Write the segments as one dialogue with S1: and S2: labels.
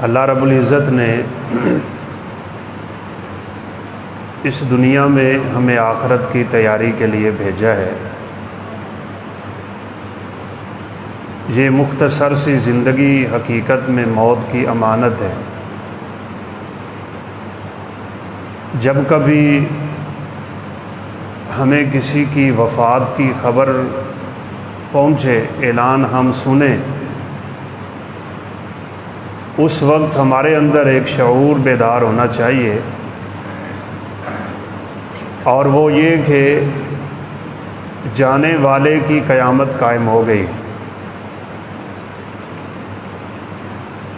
S1: اللہ رب العزت نے اس دنیا میں ہمیں آخرت کی تیاری کے لیے بھیجا ہے۔ یہ مختصر سی زندگی حقیقت میں موت کی امانت ہے۔ جب کبھی ہمیں کسی کی وفات کی خبر پہنچے، اعلان ہم سنیں، اس وقت ہمارے اندر ایک شعور بیدار ہونا چاہیے، اور وہ یہ کہ جانے والے کی قیامت قائم ہو گئی۔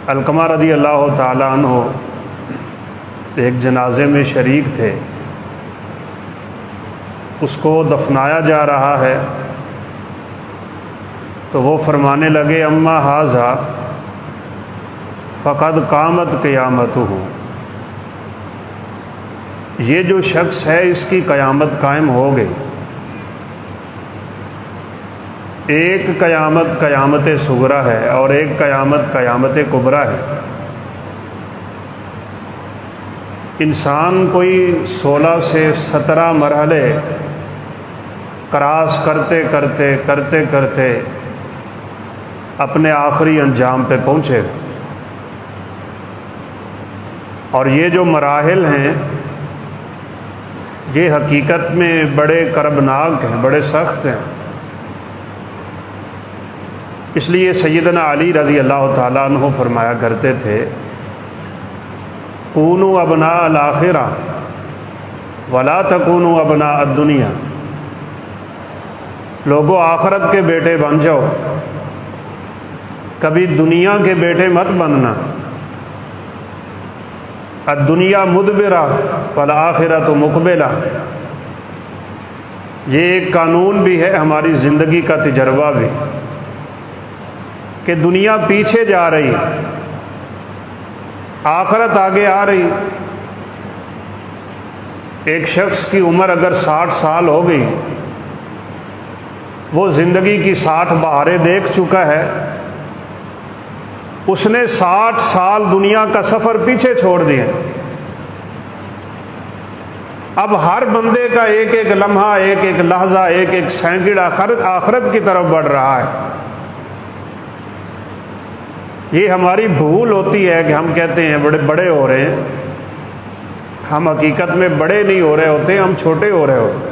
S1: علقمہ رضی اللہ تعالی عنہ ایک جنازے میں شریک تھے، اس کو دفنایا جا رہا ہے تو وہ فرمانے لگے اما ھذا فقد قامت قیامتہ، یہ جو شخص ہے اس کی قیامت قائم ہو گئی۔ ایک قیامت قیامت صغریٰ ہے اور ایک قیامت قیامت کبریٰ ہے۔ انسان کوئی 16 سے 17 مرحلے کراس کرتے کرتے اپنے آخری انجام پہ پہنچے، اور یہ جو مراحل ہیں یہ حقیقت میں بڑے کربناک ہیں، بڑے سخت ہیں۔ اس لیے سیدنا علی رضی اللہ تعالیٰ عنہ فرمایا کرتے تھے کونوا ابناء الآخرہ ولا تکونوا ابناء الدنیا، لوگوں آخرت کے بیٹے بن جاؤ، کبھی دنیا کے بیٹے مت بننا۔ الدنیا مدبرہ والآخرۃ مقبلہ، یہ ایک قانون بھی ہے، ہماری زندگی کا تجربہ بھی، کہ دنیا پیچھے جا رہی، آخرت آگے آ رہی۔ ایک شخص کی عمر اگر 60 سال ہو گئی، وہ زندگی کی 60 بہاریں دیکھ چکا ہے، اس نے 60 سال دنیا کا سفر پیچھے چھوڑ دیا۔ اب ہر بندے کا ایک ایک لمحہ، ایک ایک لحظہ، ایک ایک سیکنڈ آخرت کی طرف بڑھ رہا ہے۔ یہ ہماری بھول ہوتی ہے کہ ہم کہتے ہیں بڑے بڑے ہو رہے ہیں، ہم حقیقت میں بڑے نہیں ہو رہے ہوتے، ہم چھوٹے ہو رہے ہوتے۔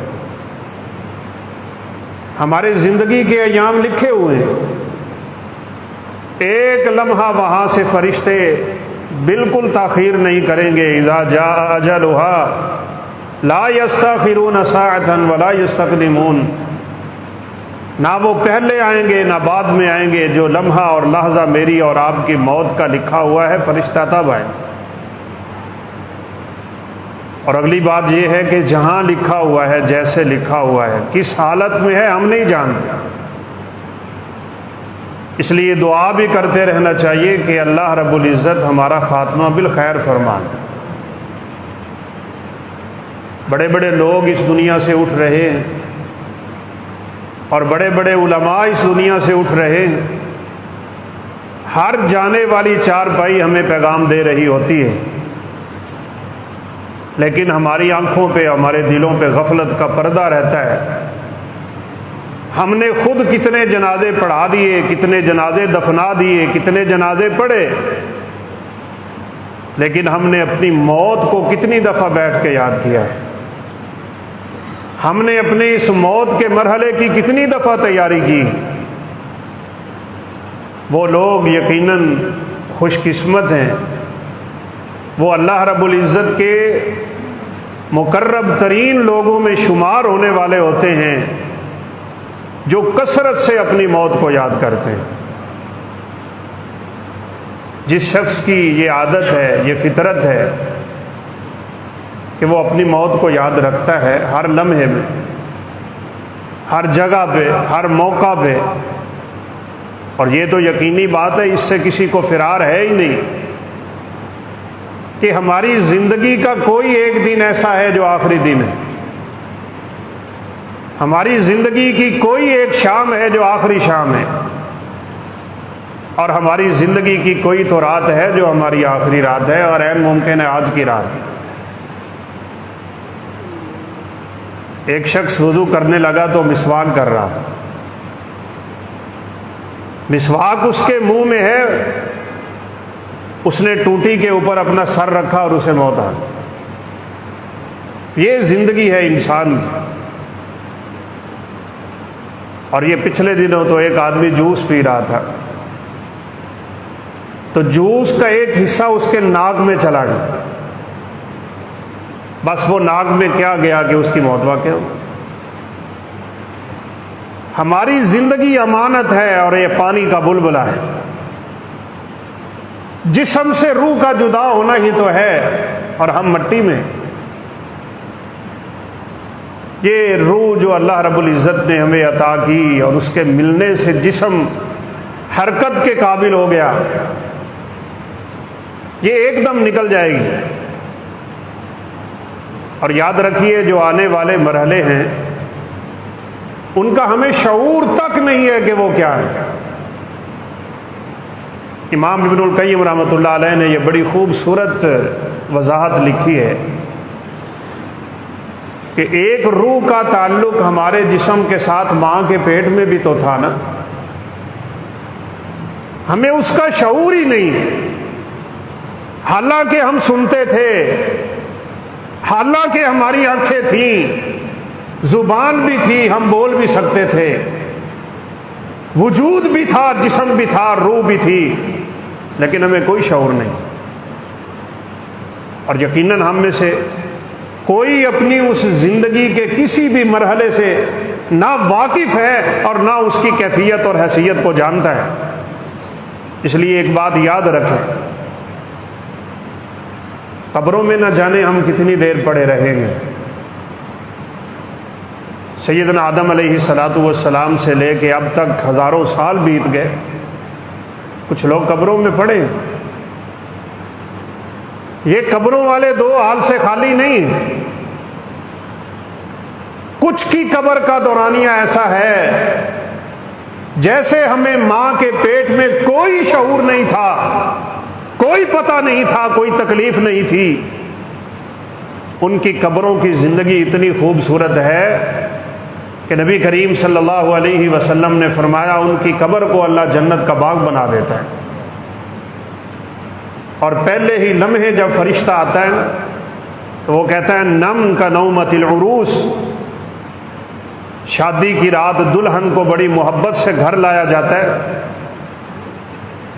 S1: ہمارے زندگی کے ایام لکھے ہوئے ہیں، ایک لمحہ وہاں سے فرشتے بالکل تاخیر نہیں کریں گے۔ اذا جاء اجلها لا يستأخرون ساعة ولا يستقدمون، نہ وہ پہلے آئیں گے نہ بعد میں آئیں گے، جو لمحہ اور لحظہ میری اور آپ کی موت کا لکھا ہوا ہے فرشتہ تب آئیں۔ اور اگلی بات یہ ہے کہ جہاں لکھا ہوا ہے، جیسے لکھا ہوا ہے، کس حالت میں ہے ہم نہیں جانتے۔ اس لیے دعا بھی کرتے رہنا چاہیے کہ اللہ رب العزت ہمارا خاتمہ بالخیر فرمائے۔ بڑے بڑے لوگ اس دنیا سے اٹھ رہے ہیں، اور بڑے بڑے علماء اس دنیا سے اٹھ رہے ہیں۔ ہر جانے والی چارپائی ہمیں پیغام دے رہی ہوتی ہے، لیکن ہماری آنکھوں پہ، ہمارے دلوں پہ غفلت کا پردہ رہتا ہے۔ ہم نے خود کتنے جنازے پڑھا دیے، کتنے جنازے دفنا دیے، کتنے جنازے پڑھے، لیکن ہم نے اپنی موت کو کتنی دفعہ بیٹھ کے یاد کیا ہے؟ ہم نے اپنے اس موت کے مرحلے کی کتنی دفعہ تیاری کی؟ وہ لوگ یقیناً خوش قسمت ہیں، وہ اللہ رب العزت کے مقرب ترین لوگوں میں شمار ہونے والے ہوتے ہیں، جو کثرت سے اپنی موت کو یاد کرتے ہیں۔ جس شخص کی یہ عادت ہے، یہ فطرت ہے کہ وہ اپنی موت کو یاد رکھتا ہے، ہر لمحے میں، ہر جگہ پہ، ہر موقع پہ، اور یہ تو یقینی بات ہے، اس سے کسی کو فرار ہے ہی نہیں، کہ ہماری زندگی کا کوئی ایک دن ایسا ہے جو آخری دن ہے، ہماری زندگی کی کوئی ایک شام ہے جو آخری شام ہے۔ اور ہماری زندگی کی کوئی تو رات ہے جو ہماری آخری رات ہے، اور عین ممکن ہے آج کی رات۔ ایک شخص وضو کرنے لگا تو مسواک کر رہا، مسواک اس کے منہ میں ہے، اس نے ٹوٹی کے اوپر اپنا سر رکھا اور اسے موت آ گئی۔ یہ زندگی ہے انسان کی۔ اور یہ پچھلے دنوں تو ایک آدمی جوس پی رہا تھا، تو جوس کا ایک حصہ اس کے ناک میں چلا گیا، بس وہ ناک میں کیا گیا کہ اس کی موت واقع ہو۔ ہماری زندگی امانت ہے اور یہ پانی کا بلبلہ ہے، جسم سے روح کا جدا ہونا ہی تو ہے، اور ہم مٹی میں۔ یہ روح جو اللہ رب العزت نے ہمیں عطا کی اور اس کے ملنے سے جسم حرکت کے قابل ہو گیا، یہ ایک دم نکل جائے گی۔ اور یاد رکھیے جو آنے والے مرحلے ہیں ان کا ہمیں شعور تک نہیں ہے کہ وہ کیا ہے۔ امام ابن القیم رحمۃ اللہ علیہ نے یہ بڑی خوبصورت وضاحت لکھی ہے کہ ایک روح کا تعلق ہمارے جسم کے ساتھ ماں کے پیٹ میں بھی تو تھا نا، ہمیں اس کا شعور ہی نہیں ہے۔ حالانکہ ہم سنتے تھے، حالانکہ ہماری آنکھیں تھیں، زبان بھی تھی، ہم بول بھی سکتے تھے، وجود بھی تھا، جسم بھی تھا، روح بھی تھی، لیکن ہمیں کوئی شعور نہیں۔ اور یقیناً ہم میں سے کوئی اپنی اس زندگی کے کسی بھی مرحلے سے نہ واقف ہے اور نہ اس کی کیفیت اور حیثیت کو جانتا ہے۔ اس لیے ایک بات یاد رکھیں، قبروں میں نہ جانے ہم کتنی دیر پڑے رہیں گے۔ سیدنا آدم علیہ الصلاۃ والسلام سے لے کے اب تک ہزاروں سال بیت گئے، کچھ لوگ قبروں میں پڑے ہیں۔ یہ قبروں والے دو حال سے خالی نہیں ہیں، کچھ کی قبر کا دورانیہ ایسا ہے جیسے ہمیں ماں کے پیٹ میں کوئی شعور نہیں تھا، کوئی پتہ نہیں تھا، کوئی تکلیف نہیں تھی۔ ان کی قبروں کی زندگی اتنی خوبصورت ہے کہ نبی کریم صلی اللہ علیہ وسلم نے فرمایا ان کی قبر کو اللہ جنت کا باغ بنا دیتا ہے، اور پہلے ہی لمحے جب فرشتہ آتا ہے نا تو وہ کہتا ہے نم کا نومت العروس، شادی کی رات دلہن کو بڑی محبت سے گھر لایا جاتا ہے،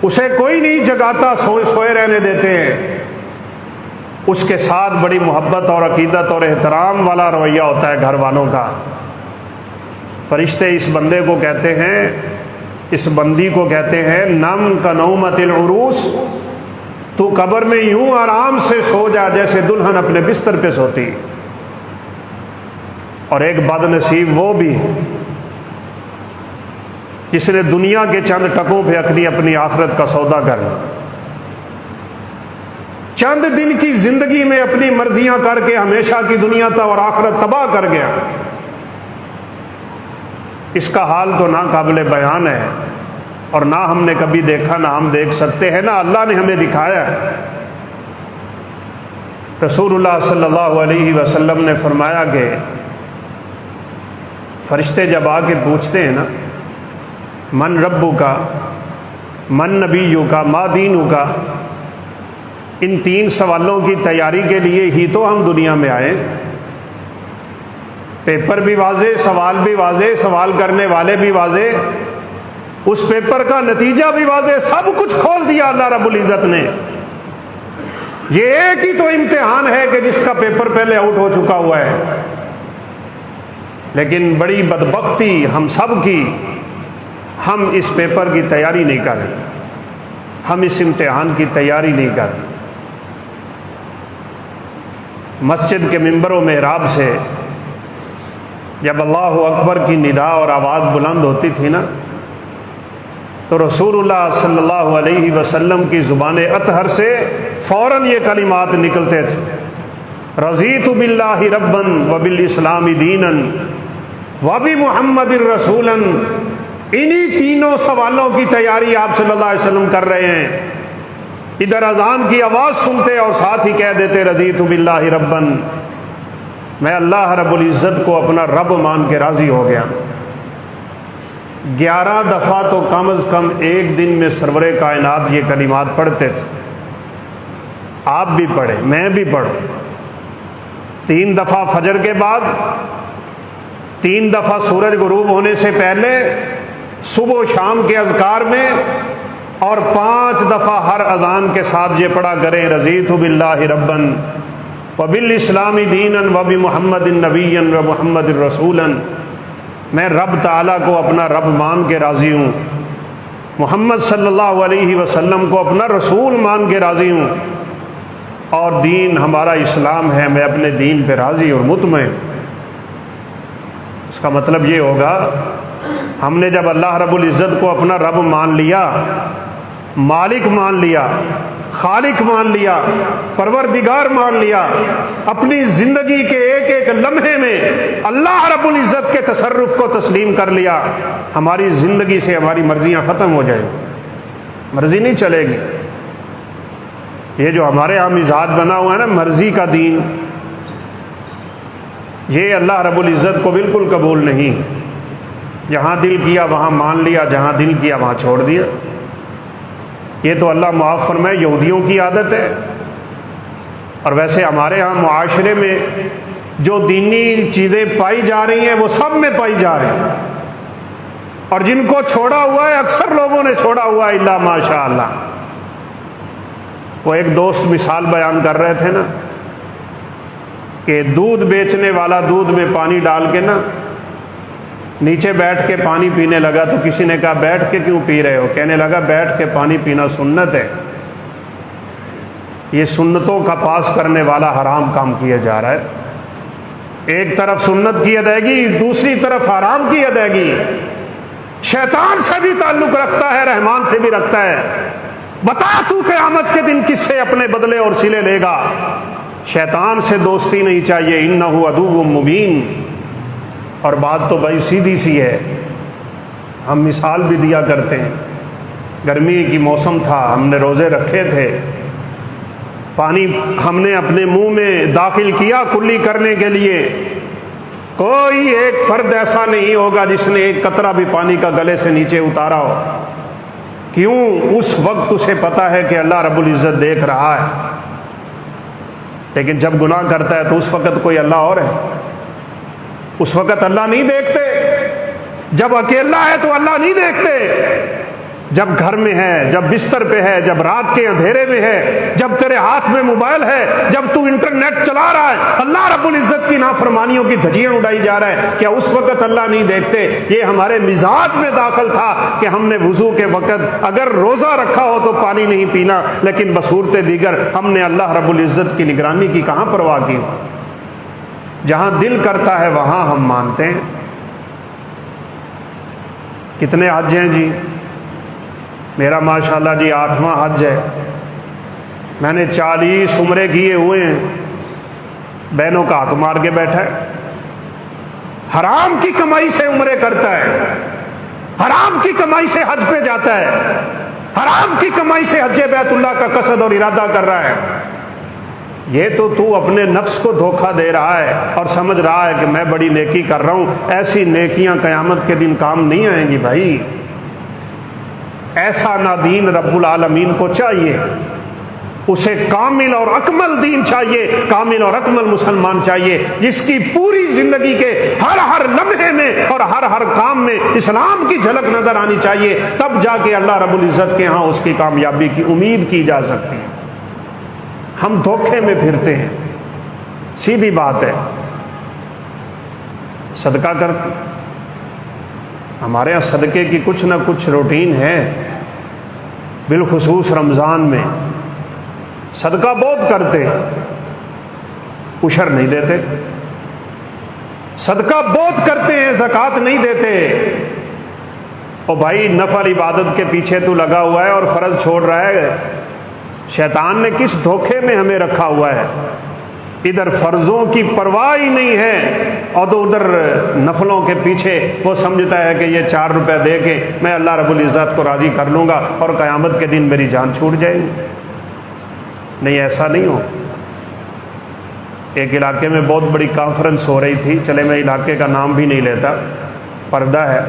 S1: اسے کوئی نہیں جگاتا، سوئے رہنے دیتے ہیں، اس کے ساتھ بڑی محبت اور عقیدت اور احترام والا رویہ ہوتا ہے گھر والوں کا۔ فرشتے اس بندے کو کہتے ہیں، اس بندی کو کہتے ہیں نم کا نومت العروس، تو قبر میں یوں آرام سے سو جا جیسے دلہن اپنے بستر پہ سوتی۔ اور ایک بد نصیب وہ بھی جس نے دنیا کے چند ٹکوں پہ اپنی آخرت کا سودا کر لیا، چند دن کی زندگی میں اپنی مرضیاں کر کے ہمیشہ کی دنیا اور آخرت تباہ کر گیا۔ اس کا حال تو نہ قابل بیان ہے، اور نہ ہم نے کبھی دیکھا، نہ ہم دیکھ سکتے ہیں، نہ اللہ نے ہمیں دکھایا ہے۔ رسول اللہ صلی اللہ علیہ وسلم نے فرمایا کہ فرشتے جب آ کے پوچھتے ہیں نا من ربو کا، من نبیو کا، ما دینو کا، ان تین سوالوں کی تیاری کے لیے ہی تو ہم دنیا میں آئے۔ پیپر بھی واضح، سوال بھی واضح، سوال کرنے والے بھی واضح، اس پیپر کا نتیجہ بھی واضح، سب کچھ کھول دیا اللہ رب العزت نے۔ یہ ایک ہی تو امتحان ہے کہ جس کا پیپر پہلے آؤٹ ہو چکا ہوا ہے، لیکن بڑی بدبختی ہم سب کی، ہم اس پیپر کی تیاری نہیں کر رہے، ہم اس امتحان کی تیاری نہیں کر رہے۔ مسجد کے منبر و محراب سے جب اللہ اکبر کی ندا اور آواز بلند ہوتی تھی نا تو رسول اللہ صلی اللہ علیہ وسلم کی زبان اطہر سے فوراً یہ کلمات نکلتے تھے، رضیت باللہ ربا وبالاسلام دینا وبمحمد رسولا انہی تینوں سوالوں کی تیاری آپ صلی اللہ علیہ وسلم کر رہے ہیں۔ ادھر اذان کی آواز سنتے اور ساتھ ہی کہہ دیتے رضیت باللہ ربًا، میں اللہ رب العزت کو اپنا رب مان کے راضی ہو گیا۔ 11 دفعہ تو کم از کم ایک دن میں سرور کائنات یہ کلمات پڑھتے تھے۔ آپ بھی پڑھیں، میں بھی پڑھوں۔ 3 دفعہ فجر کے بعد، 3 دفعہ سورج غروب ہونے سے پہلے، صبح و شام کے اذکار میں، اور 5 دفعہ ہر اذان کے ساتھ یہ پڑھا کریں رضیت باللہ ربًا وبالاسلام دینا وبمحمد نبیا ومحمد رسولا، میں رب تعالیٰ کو اپنا رب مان کے راضی ہوں، محمد صلی اللہ علیہ وسلم کو اپنا رسول مان کے راضی ہوں، اور دین ہمارا اسلام ہے، میں اپنے دین پہ راضی اور مطمئن۔ اس کا مطلب یہ ہوگا ہم نے جب اللہ رب العزت کو اپنا رب مان لیا، مالک مان لیا، خالق مان لیا، پروردگار مان لیا، اپنی زندگی کے ایک ایک لمحے میں اللہ رب العزت کے تصرف کو تسلیم کر لیا، ہماری زندگی سے ہماری مرضیاں ختم ہو جائیں، مرضی نہیں چلے گی۔ یہ جو ہمارے ہاں مزاج بنا ہوا ہے نا مرضی کا دین، یہ اللہ رب العزت کو بالکل قبول نہیں۔ جہاں دل کیا وہاں مان لیا، جہاں دل کیا وہاں چھوڑ دیا۔ یہ تو اللہ معاف فرمائے یہودیوں کی عادت ہے، اور ویسے ہمارے ہاں معاشرے میں جو دینی چیزیں پائی جا رہی ہیں وہ سب میں پائی جا رہی ہیں، اور جن کو چھوڑا ہوا ہے اکثر لوگوں نے چھوڑا ہوا ہے الا ماشاء اللہ۔ وہ ایک دوست مثال بیان کر رہے تھے نا کہ دودھ بیچنے والا دودھ میں پانی ڈال کے نا نیچے بیٹھ کے پانی پینے لگا، تو کسی نے کہا بیٹھ کے کیوں پی رہے ہو؟ کہنے لگا بیٹھ کے پانی پینا سنت ہے، یہ سنتوں کا پاس کرنے والا حرام کام کیا جا رہا ہے۔ ایک طرف سنت کی ادائیگی، دوسری طرف حرام کی ادائیگی، شیطان سے بھی تعلق رکھتا ہے، رحمان سے بھی رکھتا ہے۔ بتا تو قیامت کے دن کس سے اپنے بدلے اور صلے لے گا؟ شیطان سے دوستی نہیں چاہیے، انہ عدو مبین۔ اور بات تو بھائی سیدھی سی ہے، ہم مثال بھی دیا کرتے ہیں۔ گرمی کی موسم تھا، ہم نے روزے رکھے تھے، پانی ہم نے اپنے منہ میں داخل کیا کلی کرنے کے لیے، کوئی ایک فرد ایسا نہیں ہوگا جس نے ایک قطرہ بھی پانی کا گلے سے نیچے اتارا ہو۔ کیوں؟ اس وقت اسے پتا ہے کہ اللہ رب العزت دیکھ رہا ہے، لیکن جب گناہ کرتا ہے تو اس وقت کوئی اللہ اور ہے، اس وقت اللہ نہیں دیکھتے۔ جب اکیلا ہے تو اللہ نہیں دیکھتے، جب گھر میں ہے، جب بستر پہ ہے، جب رات کے اندھیرے میں ہے، جب تیرے ہاتھ میں موبائل ہے، جب تو انٹرنیٹ چلا رہا ہے، اللہ رب العزت کی نافرمانیوں کی دھجیاں اڑائی جا رہا ہے، کیا اس وقت اللہ نہیں دیکھتے؟ یہ ہمارے مزاج میں داخل تھا کہ ہم نے وضو کے وقت اگر روزہ رکھا ہو تو پانی نہیں پینا، لیکن بصورت دیگر ہم نے اللہ رب العزت کی نگرانی کی کہاں پرواہ کی؟ جہاں دل کرتا ہے وہاں ہم مانتے ہیں۔ کتنے حج ہیں جی؟ میرا ماشاءاللہ جی 8واں حج ہے، میں نے 40 عمرے کیے ہوئے ہیں، بہنوں کا حق مار کے بیٹھا ہے، حرام کی کمائی سے عمرے کرتا ہے، حرام کی کمائی سے حج پہ جاتا ہے، حرام کی کمائی سے حج بیت اللہ کا قصد اور ارادہ کر رہا ہے۔ یہ تو اپنے نفس کو دھوکہ دے رہا ہے اور سمجھ رہا ہے کہ میں بڑی نیکی کر رہا ہوں۔ ایسی نیکیاں قیامت کے دن کام نہیں آئیں گی بھائی۔ ایسا نہ دین رب العالمین کو چاہیے، اسے کامل اور اکمل دین چاہیے، کامل اور اکمل مسلمان چاہیے، جس کی پوری زندگی کے ہر لمحے میں اور ہر کام میں اسلام کی جھلک نظر آنی چاہیے، تب جا کے اللہ رب العزت کے ہاں اس کی کامیابی کی امید کی جا سکتی ہے۔ ہم دھوکے میں پھرتے ہیں، سیدھی بات ہے۔ صدقہ کرتے، ہمارے یہاں صدقے کی کچھ نہ کچھ روٹین ہے، بالخصوص رمضان میں صدقہ بہت کرتے ہیں، عشر نہیں دیتے، صدقہ بہت کرتے ہیں، زکوٰۃ نہیں دیتے۔ او بھائی نفل عبادت کے پیچھے تو لگا ہوا ہے اور فرض چھوڑ رہا ہے۔ شیطان نے کس دھوکے میں ہمیں رکھا ہوا ہے؟ ادھر فرضوں کی پرواہ ہی نہیں ہے، اور تو ادھر نفلوں کے پیچھے وہ سمجھتا ہے کہ یہ 4 روپے دے کے میں اللہ رب العزت کو راضی کر لوں گا اور قیامت کے دن میری جان چھوٹ جائے گی۔ نہیں، ایسا نہیں ہو۔ ایک علاقے میں بہت بڑی کانفرنس ہو رہی تھی، چلے میں علاقے کا نام بھی نہیں لیتا، پردہ ہے،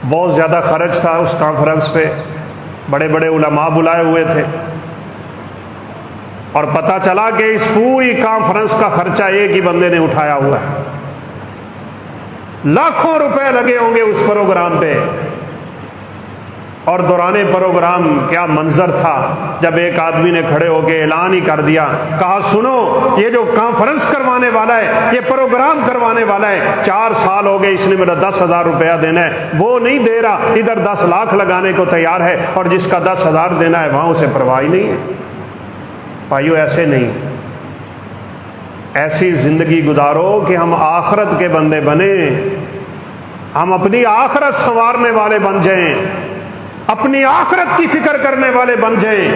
S1: بہت زیادہ خرچ تھا اس کانفرنس پہ، بڑے بڑے علماء بلائے ہوئے تھے، اور پتہ چلا کہ اس پوری کانفرنس کا خرچہ ایک ہی بندے نے اٹھایا ہوا ہے، لاکھوں روپے لگے ہوں گے اس پروگرام پہ۔ اور دوران پروگرام کیا منظر تھا جب ایک آدمی نے کھڑے ہو کے اعلان ہی کر دیا، کہا سنو، یہ جو کانفرنس کروانے والا ہے، یہ پروگرام کروانے والا ہے، 4 سال ہو گئے اس نے میرا 10,000 روپیہ دینا ہے، وہ نہیں دے رہا، ادھر 10 لاکھ لگانے کو تیار ہے، اور جس کا 10,000 دینا ہے وہاں اسے پرواہ ہی نہیں ہے۔ بھائیو ایسے نہیں، ایسی زندگی گزارو کہ ہم آخرت کے بندے بنیں، ہم اپنی آخرت سنوارنے والے بن جائیں، اپنی آخرت کی فکر کرنے والے بن جائیں۔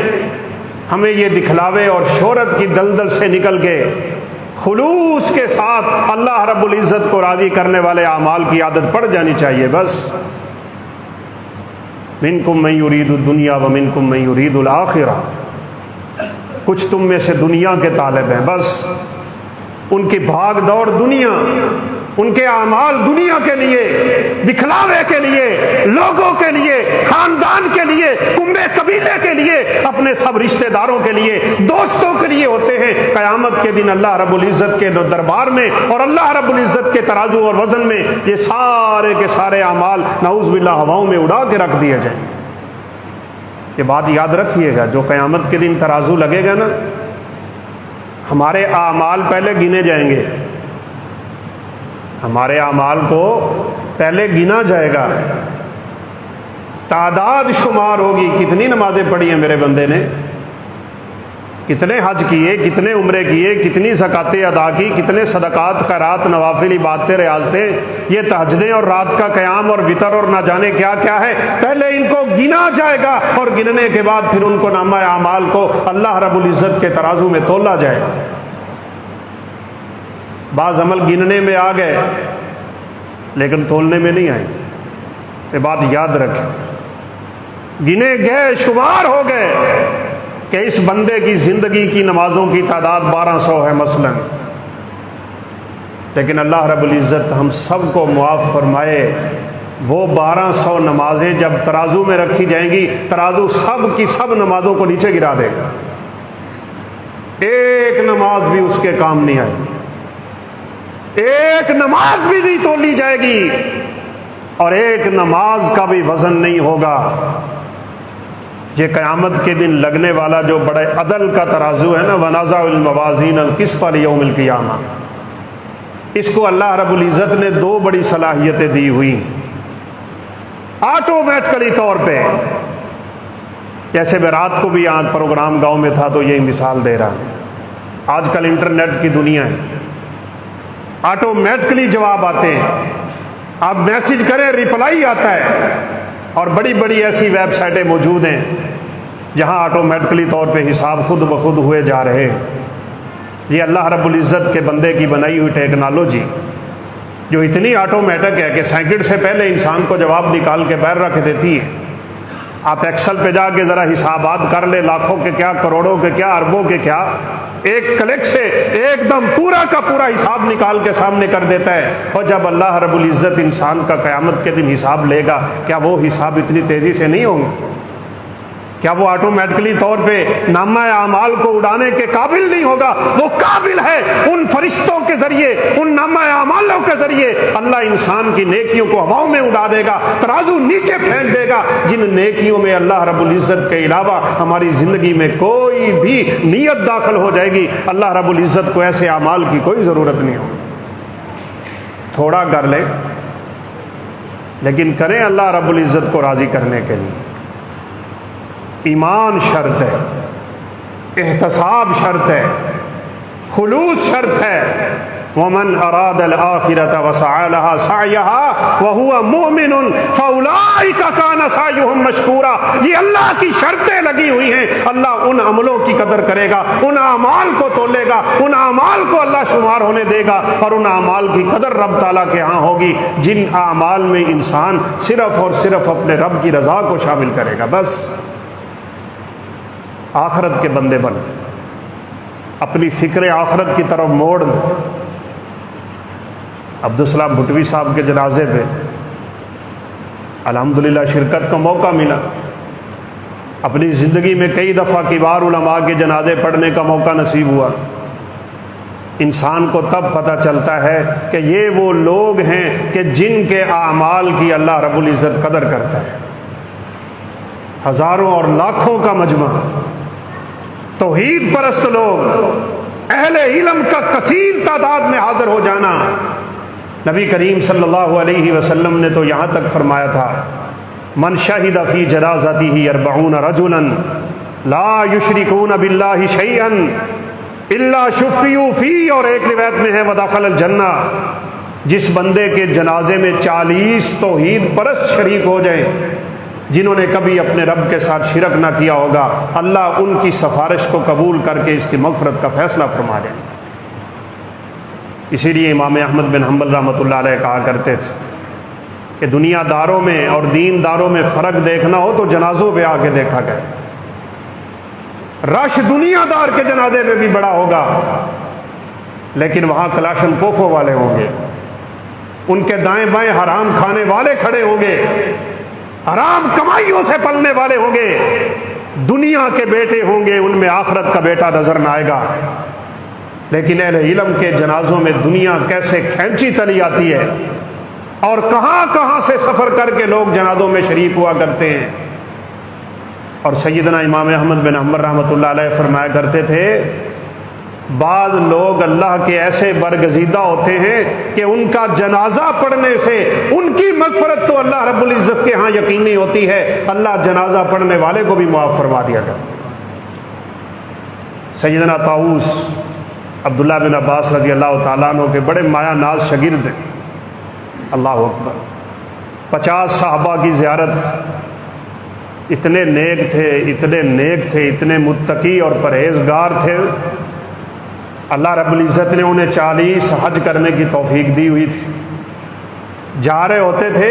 S1: ہمیں یہ دکھلاوے اور شہرت کی دلدل سے نکل کے خلوص کے ساتھ اللہ رب العزت کو راضی کرنے والے اعمال کی عادت پڑ جانی چاہیے۔ بس منکم من یرید الدنیا ومنکم من یرید الآخرہ، کچھ تم میں سے دنیا کے طالب ہیں، بس ان کی بھاگ دوڑ دنیا، ان کے اعمال دنیا کے لیے، دکھلاوے کے لیے، لوگوں کے لیے، خاندان کے لیے، کنبے قبیلے کے لیے، اپنے سب رشتہ داروں کے لیے، دوستوں کے لیے ہوتے ہیں۔ قیامت کے دن اللہ رب العزت کے دربار میں اور اللہ رب العزت کے ترازو اور وزن میں یہ سارے کے سارے اعمال نعوذ باللہ ہواؤں میں اڑا کے رکھ دیے جائیں۔ یہ بات یاد رکھیے گا، جو قیامت کے دن ترازو لگے گا نا، ہمارے اعمال پہلے گنے جائیں گے، ہمارے اعمال کو پہلے گنا جائے گا، تعداد شمار ہوگی، کتنی نمازیں پڑھی ہیں میرے بندے نے، کتنے حج کیے، کتنے عمرے کیے، کتنی زکاتیں ادا کی، کتنے صدقات، خیرات، نوافل، عبادتیں، ریاضتیں، یہ تہجدیں اور رات کا قیام اور وطر اور نہ جانے کیا کیا ہے، پہلے ان کو گنا جائے گا، اور گننے کے بعد پھر ان کو نامہ اعمال کو اللہ رب العزت کے ترازو میں تولا جائے گا۔ بعض عمل گننے میں آ گئے لیکن تولنے میں نہیں آئے، یہ بات یاد رکھیں، گنے گئے، شمار ہو گئے کہ اس بندے کی زندگی کی نمازوں کی تعداد 1200 ہے مثلا، لیکن اللہ رب العزت ہم سب کو معاف فرمائے، وہ 1200 نمازیں جب ترازو میں رکھی جائیں گی، ترازو سب کی سب نمازوں کو نیچے گرا دے گا، ایک نماز بھی اس کے کام نہیں آئے، ایک نماز بھی نہیں تولی جائے گی، اور ایک نماز کا بھی وزن نہیں ہوگا۔ یہ قیامت کے دن لگنے والا جو بڑے عدل کا ترازو ہے نا، وَنَزَعُ الْمَوَازِينَ الْقِسْطَ لِيَوْمِ الْقِيَامَةِ، اس کو اللہ رب العزت نے 2 بڑی صلاحیتیں دی ہوئی آٹومیٹکلی طور پہ۔ جیسے میں رات کو بھی یہاں پروگرام گاؤں میں تھا تو یہی مثال دے رہا ہوں، آج کل انٹرنیٹ کی دنیا ہے، آٹومیٹکلی جواب آتے ہیں، آپ میسج کریں ریپلائی آتا ہے، اور بڑی بڑی ایسی ویب سائٹیں موجود ہیں جہاں آٹومیٹکلی طور پہ حساب خود بخود ہوئے جا رہے ہیں۔ یہ اللہ رب العزت کے بندے کی بنائی ہوئی ٹیکنالوجی جو اتنی آٹومیٹک ہے کہ سیکنڈ سے پہلے انسان کو جواب نکال کے باہر رکھ دیتی ہے۔ آپ ایکسل پہ جا کے ذرا حسابات کر لیں، لاکھوں کے کیا، کروڑوں کے کیا، اربوں کے کیا، ایک کلک سے ایک دم پورا کا پورا حساب نکال کے سامنے کر دیتا ہے۔ اور جب اللہ رب العزت انسان کا قیامت کے دن حساب لے گا، کیا وہ حساب اتنی تیزی سے نہیں ہوں گے؟ کیا وہ آٹومیٹکلی طور پہ نامہ اعمال کو اڑانے کے قابل نہیں ہوگا؟ وہ قابل ہے، ان فرشتوں کے ذریعے، ان نامہ اعمالوں کے ذریعے اللہ انسان کی نیکیوں کو ہواؤں میں اڑا دے گا، ترازو نیچے پھینک دے گا، جن نیکیوں میں اللہ رب العزت کے علاوہ ہماری زندگی میں کوئی بھی نیت داخل ہو جائے گی، اللہ رب العزت کو ایسے اعمال کی کوئی ضرورت نہیں ہوگی۔ تھوڑا کر لیں لیکن کریں اللہ رب العزت کو راضی کرنے کے لیے۔ ایمان شرط ہے، احتساب شرط ہے، خلوص شرط ہے، ومن اراد الآخرۃ وسعى لها سعيها وهو مؤمن فاولئک کان سعیهم مشکورا. یہ اللہ کی شرطیں لگی ہوئی ہیں. اللہ ان عملوں کی قدر کرے گا، ان اعمال کو تولے گا، ان اعمال کو اللہ شمار ہونے دے گا، اور ان اعمال کی قدر رب تعالیٰ کے ہاں ہوگی جن اعمال میں انسان صرف اور صرف اپنے رب کی رضا کو شامل کرے گا. بس آخرت کے بندے بن، اپنی فکر آخرت کی طرف موڑ دیں. عبدالسلام بھٹوی صاحب کے جنازے پہ الحمدللہ شرکت کا موقع ملا. اپنی زندگی میں کئی دفعہ کبار علماء کے جنازے پڑھنے کا موقع نصیب ہوا. انسان کو تب پتہ چلتا ہے کہ یہ وہ لوگ ہیں کہ جن کے اعمال کی اللہ رب العزت قدر کرتا ہے. ہزاروں اور لاکھوں کا مجمع، توحید پرست لوگ، اہل علم کا کثیر تعداد میں حاضر ہو جانا. نبی کریم صلی اللہ علیہ وسلم نے تو یہاں تک فرمایا تھا من شہد فی جنازتہ 40 رجلا لا یشرکون باللہ شیئا الا شفعوا فی، اور ایک روایت میں ہے ودخل الجنہ. جس بندے کے جنازے میں 40 توحید پرست شریک ہو جائیں جنہوں نے کبھی اپنے رب کے ساتھ شرک نہ کیا ہوگا، اللہ ان کی سفارش کو قبول کر کے اس کی مغفرت کا فیصلہ فرما دیں. اسی لیے امام احمد بن حنبل رحمۃ اللہ علیہ کہا کرتے تھے کہ دنیا داروں میں اور دین داروں میں فرق دیکھنا ہو تو جنازوں پہ آ کے دیکھا گیا. رش دنیا دار کے جنازے میں بھی بڑا ہوگا، لیکن وہاں کلاشن کوفوں والے ہوں گے، ان کے دائیں بائیں حرام کھانے والے کھڑے ہوں گے، حرام کمائیوں سے پلنے والے ہوں گے. دنیا کے بیٹے ہوں گے، ان میں آخرت کا بیٹا نظر نہ آئے گا. لیکن اہل علم کے جنازوں میں دنیا کیسے کھینچی تلی آتی ہے، اور کہاں کہاں سے سفر کر کے لوگ جنازوں میں شریک ہوا کرتے ہیں. اور سیدنا امام احمد بن حنبل رحمۃ اللہ علیہ فرمایا کرتے تھے بعض لوگ اللہ کے ایسے برگزیدہ ہوتے ہیں کہ ان کا جنازہ پڑھنے سے ان کی مغفرت تو اللہ رب العزت کے ہاں یقینی ہوتی ہے، اللہ جنازہ پڑھنے والے کو بھی معاف فرما دیا گیا. سیدنا طاؤوس عبداللہ بن عباس رضی اللہ تعالیٰ عنہ کے بڑے مایا ناز شاگرد ہیں. اللہ اکبر. 50 صحابہ کی زیارت. اتنے نیک تھے، اتنے نیک تھے، اتنے متقی اور پرہیزگار تھے. اللہ رب العزت نے انہیں 40 حج کرنے کی توفیق دی ہوئی تھی. جا رہے ہوتے تھے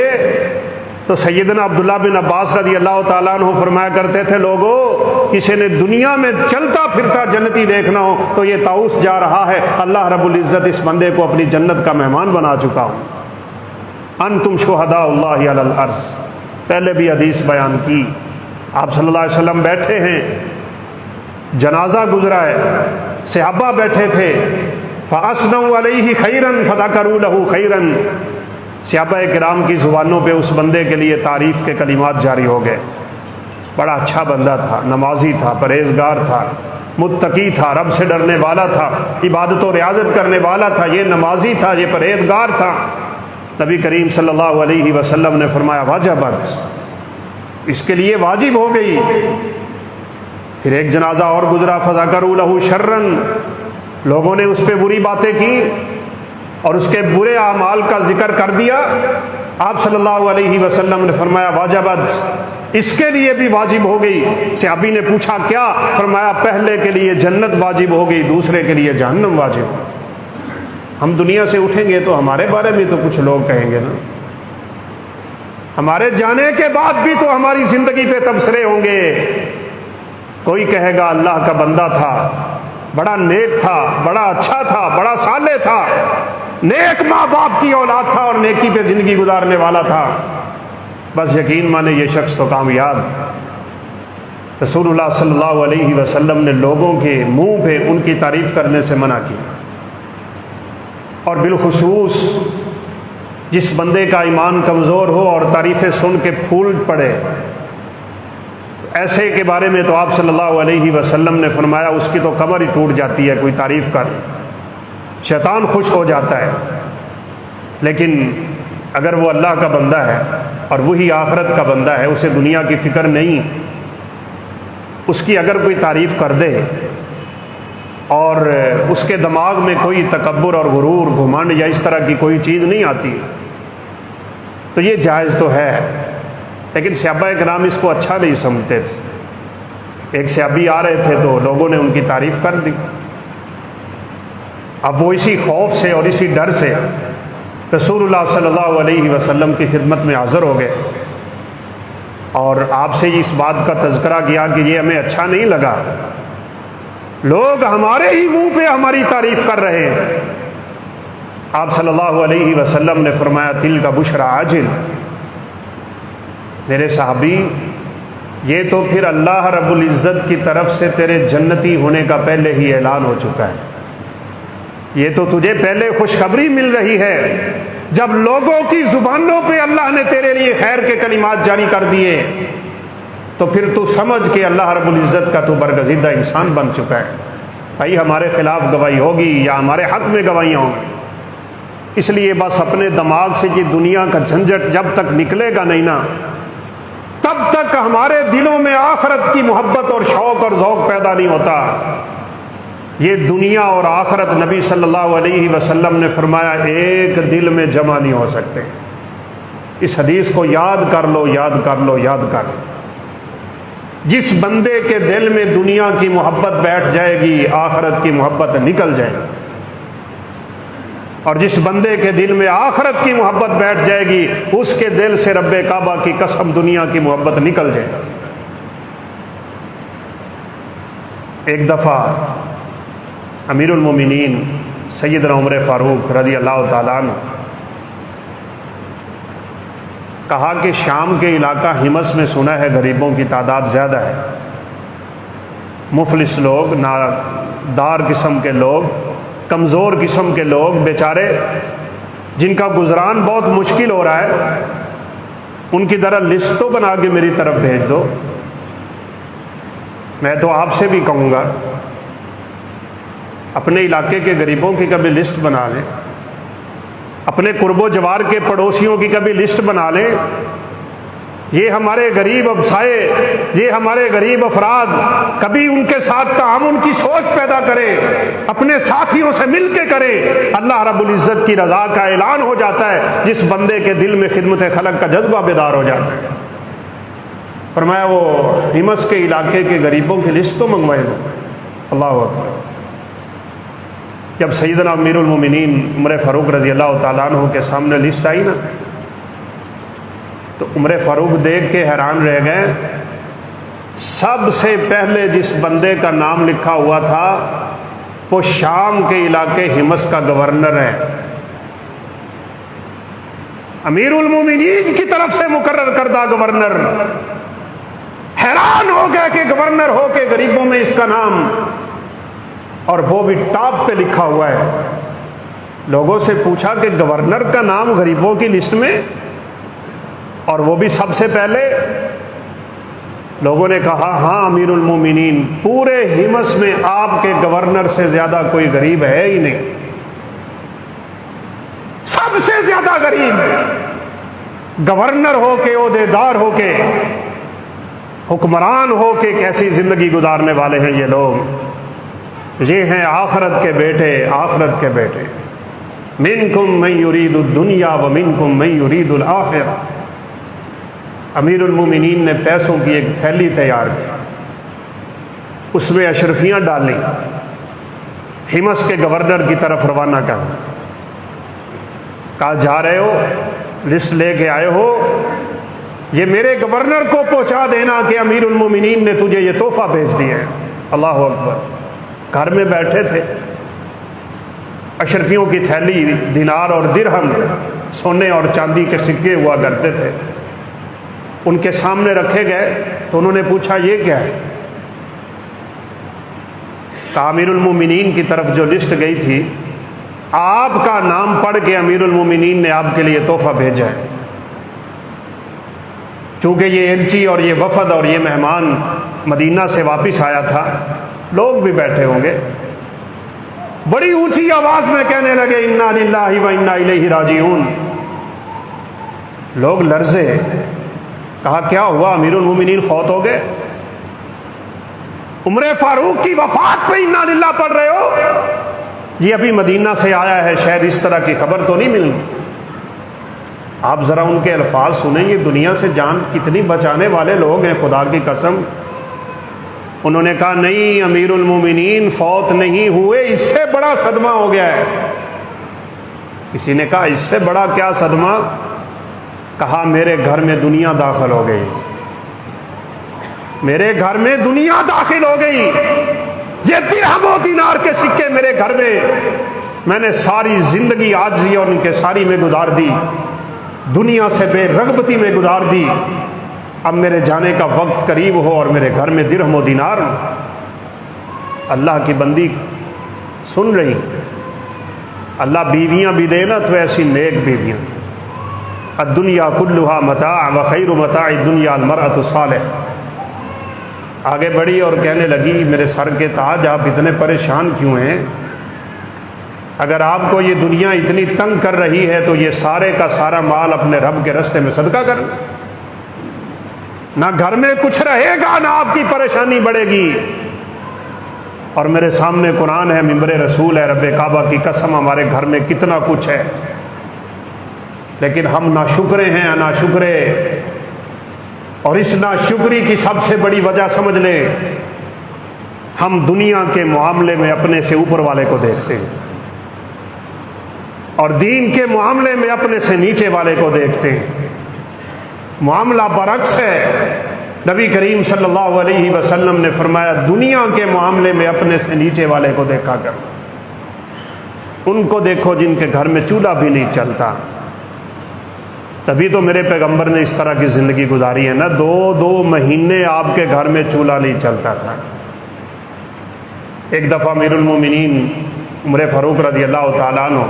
S1: تو سیدنا عبداللہ بن عباس رضی اللہ تعالیٰ عنہ فرمایا کرتے تھے لوگوں کسی نے دنیا میں چلتا پھرتا جنتی دیکھنا ہو تو یہ طاؤوس جا رہا ہے، اللہ رب العزت اس بندے کو اپنی جنت کا مہمان بنا چکا ہوں. انتم شہداء اللہ علی الارض. پہلے بھی حدیث بیان کی. آپ صلی اللہ علیہ وسلم بیٹھے ہیں، جنازہ گزرا ہے، صحابہ بیٹھے تھے. فَأَثْنَوْا عَلَيْهِ خَيْرًا فَذَكَرُوا لَهُ خَيْرًا. صحابہ کرام کی زبانوں پہ اس بندے کے لیے تعریف کے کلمات جاری ہو گئے. بڑا اچھا بندہ تھا، نمازی تھا، پرہیزگار تھا، متقی تھا، رب سے ڈرنے والا تھا، عبادت و ریاضت کرنے والا تھا، یہ نمازی تھا، یہ پرہیزگار تھا. نبی کریم صلی اللہ علیہ وسلم نے فرمایا واجبت، اس کے لیے واجب ہو گئی. پھر ایک جنازہ اور گزرا. فذکروا لہ شرا. لوگوں نے اس پہ بری باتیں کی اور اس کے برے اعمال کا ذکر کر دیا. آپ صلی اللہ علیہ وسلم نے فرمایا واجبت، اس کے لیے بھی واجب ہو گئی. صحابی نے پوچھا کیا؟ فرمایا پہلے کے لیے جنت واجب ہو گئی، دوسرے کے لیے جہنم واجب. ہم دنیا سے اٹھیں گے تو ہمارے بارے میں تو کچھ لوگ کہیں گے نا، ہمارے جانے کے بعد بھی تو ہماری زندگی پہ تبصرے ہوں گے. کوئی کہے گا اللہ کا بندہ تھا، بڑا نیک تھا، بڑا اچھا تھا، بڑا صالح تھا، نیک ماں باپ کی اولاد تھا اور نیکی پہ زندگی گزارنے والا تھا. بس یقین مانے یہ شخص تو کامیاب. رسول اللہ صلی اللہ علیہ وسلم نے لوگوں کے منہ پہ ان کی تعریف کرنے سے منع کی. اور بالخصوص جس بندے کا ایمان کمزور ہو اور تعریفیں سن کے پھول پڑے، ایسے کے بارے میں تو آپ صلی اللہ علیہ وسلم نے فرمایا اس کی تو کمر ہی ٹوٹ جاتی ہے. کوئی تعریف کر، شیطان خوش ہو جاتا ہے. لیکن اگر وہ اللہ کا بندہ ہے اور وہی آخرت کا بندہ ہے، اسے دنیا کی فکر نہیں، اس کی اگر کوئی تعریف کر دے اور اس کے دماغ میں کوئی تکبر اور غرور گھمنڈ یا اس طرح کی کوئی چیز نہیں آتی تو یہ جائز تو ہے، لیکن صحابہ کرام اس کو اچھا نہیں سمجھتے تھے۔ ایک صحابی آ رہے تھے تو لوگوں نے ان کی تعریف کر دی، اب وہ اسی خوف سے اور اسی ڈر سے رسول اللہ صلی اللہ علیہ وسلم کی خدمت میں حاضر ہو گئے اور آپ سے اس بات کا تذکرہ کیا کہ یہ ہمیں اچھا نہیں لگا، لوگ ہمارے ہی منہ پہ ہماری تعریف کر رہے ہیں۔ آپ صلی اللہ علیہ وسلم نے فرمایا تل کا بشرا عاجل، میرے صحابی یہ تو پھر اللہ رب العزت کی طرف سے تیرے جنتی ہونے کا پہلے ہی اعلان ہو چکا ہے، یہ تو تجھے پہلے خوشخبری مل رہی ہے۔ جب لوگوں کی زبانوں پہ اللہ نے تیرے لیے خیر کے کلمات جاری کر دیے تو پھر تو سمجھ کہ اللہ رب العزت کا تو برگزیدہ انسان بن چکا ہے۔ بھائی ہمارے خلاف گواہی ہوگی یا ہمارے حق میں گواہیاں ہوں گی، اس لیے بس اپنے دماغ سے یہ دنیا کا جھنجٹ جب تک نکلے گا نہیں نا تب تک ہمارے دلوں میں آخرت کی محبت اور شوق اور ذوق پیدا نہیں ہوتا۔ یہ دنیا اور آخرت نبی صلی اللہ علیہ وسلم نے فرمایا ایک دل میں جمع نہیں ہو سکتے۔ اس حدیث کو یاد کر لو، یاد کر لو، یاد کر لو۔ جس بندے کے دل میں دنیا کی محبت بیٹھ جائے گی آخرت کی محبت نکل جائے گی، اور جس بندے کے دل میں آخرت کی محبت بیٹھ جائے گی اس کے دل سے رب کعبہ کی قسم دنیا کی محبت نکل جائے گی۔ ایک دفعہ امیر المومنین سیدنا عمر فاروق رضی اللہ تعالیٰ عنہ کہا کہ شام کے علاقہ حمص میں سنا ہے غریبوں کی تعداد زیادہ ہے، مفلس لوگ، نادار قسم کے لوگ، کمزور قسم کے لوگ بیچارے جن کا گزران بہت مشکل ہو رہا ہے، ان کی ذرا لسٹ تو بنا کے میری طرف بھیج دو۔ میں تو آپ سے بھی کہوں گا اپنے علاقے کے غریبوں کی کبھی لسٹ بنا لیں، اپنے قرب و جوار کے پڑوسیوں کی کبھی لسٹ بنا لیں۔ یہ ہمارے غریب ابسائے، یہ ہمارے غریب افراد، کبھی ان کے ساتھ تعاون کی سوچ پیدا کریں، اپنے ساتھیوں سے مل کے کریں۔ اللہ رب العزت کی رضا کا اعلان ہو جاتا ہے جس بندے کے دل میں خدمت خلق کا جذبہ بیدار ہو جاتا ہے۔ فرمایا وہ حمص کے علاقے کے غریبوں کی لسٹ تو منگوائے دو۔ اللہ اکبر۔ جب سیدنا امیر المومنین عمر فاروق رضی اللہ تعالیٰ عنہ کے سامنے لسٹ آئی نا تو عمر فاروق دیکھ کے حیران رہ گئے۔ سب سے پہلے جس بندے کا نام لکھا ہوا تھا وہ شام کے علاقے حمص کا گورنر ہے، امیر المومنین کی طرف سے مقرر کردہ گورنر۔ حیران ہو گئے کہ گورنر ہو کے غریبوں میں اس کا نام، اور وہ بھی ٹاپ پہ لکھا ہوا ہے۔ لوگوں سے پوچھا کہ گورنر کا نام غریبوں کی لسٹ میں، اور وہ بھی سب سے پہلے؟ لوگوں نے کہا ہاں امیر المومنین، پورے حمص میں آپ کے گورنر سے زیادہ کوئی غریب ہے ہی نہیں، سب سے زیادہ غریب۔ گورنر ہو کے، عہدیدار ہو کے، حکمران ہو کے کیسی زندگی گزارنے والے ہیں یہ لوگ؟ یہ ہیں آخرت کے بیٹے، آخرت کے بیٹے۔ منکم من یرید الدنیا ومنکم من یرید الآخرہ۔ امیر المومنین نے پیسوں کی ایک تھیلی تیار کی، اس میں اشرفیاں ڈالیں، حمص کے گورنر کی طرف روانہ کر۔ کہا جا رہے ہو، لسٹ لے کے آئے ہو، یہ میرے گورنر کو پہنچا دینا کہ امیر المومنین نے تجھے یہ تحفہ بھیج دیا ہے۔ اللہ اکبر۔ گھر میں بیٹھے تھے، اشرفیوں کی تھیلی، دینار اور درہم، سونے اور چاندی کے سکے ہوا کرتے تھے، ان کے سامنے رکھے گئے تو انہوں نے پوچھا یہ کیا ہے؟ کہا امیر المومنین کی طرف جو لسٹ گئی تھی آپ کا نام پڑھ کے امیر المومنین نے آپ کے لیے تحفہ بھیجا ہے۔ چونکہ یہ ایلچی اور یہ وفد اور یہ مہمان مدینہ سے واپس آیا تھا، لوگ بھی بیٹھے ہوں گے، بڑی اونچی آواز میں کہنے لگے انا للہ و انا الیہ راجعون۔ لوگ لرزے، کہا کیا ہوا؟ امیر المومنین فوت ہو گئے؟ عمر فاروق کی وفات پہ انا للہ پڑھ رہے ہو؟ یہ ابھی مدینہ سے آیا ہے، شاید اس طرح کی خبر تو نہیں ملنی۔ آپ ذرا ان کے الفاظ سنیں، یہ دنیا سے جان کتنی بچانے والے لوگ ہیں، خدا کی قسم۔ انہوں نے کہا نہیں امیر المومنین فوت نہیں ہوئے، اس سے بڑا صدمہ ہو گیا ہے۔ کسی نے کہا اس سے بڑا کیا صدمہ؟ کہا میرے گھر میں دنیا داخل ہو گئی، میرے گھر میں دنیا داخل ہو گئی، یہ درہم و دینار کے سکے میرے گھر میں نے ساری زندگی عاجزی اور انکساری میں گزار دی، دنیا سے بے رغبتی میں گزار دی، اب میرے جانے کا وقت قریب ہو اور میرے گھر میں درہم و دینار۔ اللہ کی بندی سن رہی، اللہ بیویاں بھی دے نا تو ایسی نیک بیویاں۔ الدنیا کلھا متاع وخیر متاع الدنیا المرأۃ الصالحہ۔ آگے بڑھی اور کہنے لگی میرے سر کے تاج آپ اتنے پریشان کیوں ہیں؟ اگر آپ کو یہ دنیا اتنی تنگ کر رہی ہے تو یہ سارے کا سارا مال اپنے رب کے رستے میں صدقہ کر، نہ گھر میں کچھ رہے گا نہ آپ کی پریشانی بڑھے گی۔ اور میرے سامنے قرآن ہے، منبر رسول ہے، رب کعبہ کی قسم ہمارے گھر میں کتنا کچھ ہے، لیکن ہم ناشکرے ہیں، ناشکرے۔ اور اس ناشکری کی سب سے بڑی وجہ سمجھ لیں، ہم دنیا کے معاملے میں اپنے سے اوپر والے کو دیکھتے ہیں اور دین کے معاملے میں اپنے سے نیچے والے کو دیکھتے ہیں۔ معاملہ برعکس ہے۔ نبی کریم صلی اللہ علیہ وسلم نے فرمایا دنیا کے معاملے میں اپنے سے نیچے والے کو دیکھا کرو، ان کو دیکھو جن کے گھر میں چولہا بھی نہیں چلتا۔ تبھی تو میرے پیغمبر نے اس طرح کی زندگی گزاری ہے نا، 2 مہینے آپ کے گھر میں چولہا نہیں چلتا تھا۔ ایک دفعہ امیر المومنین عمر فاروق رضی اللہ تعالیٰ عنہ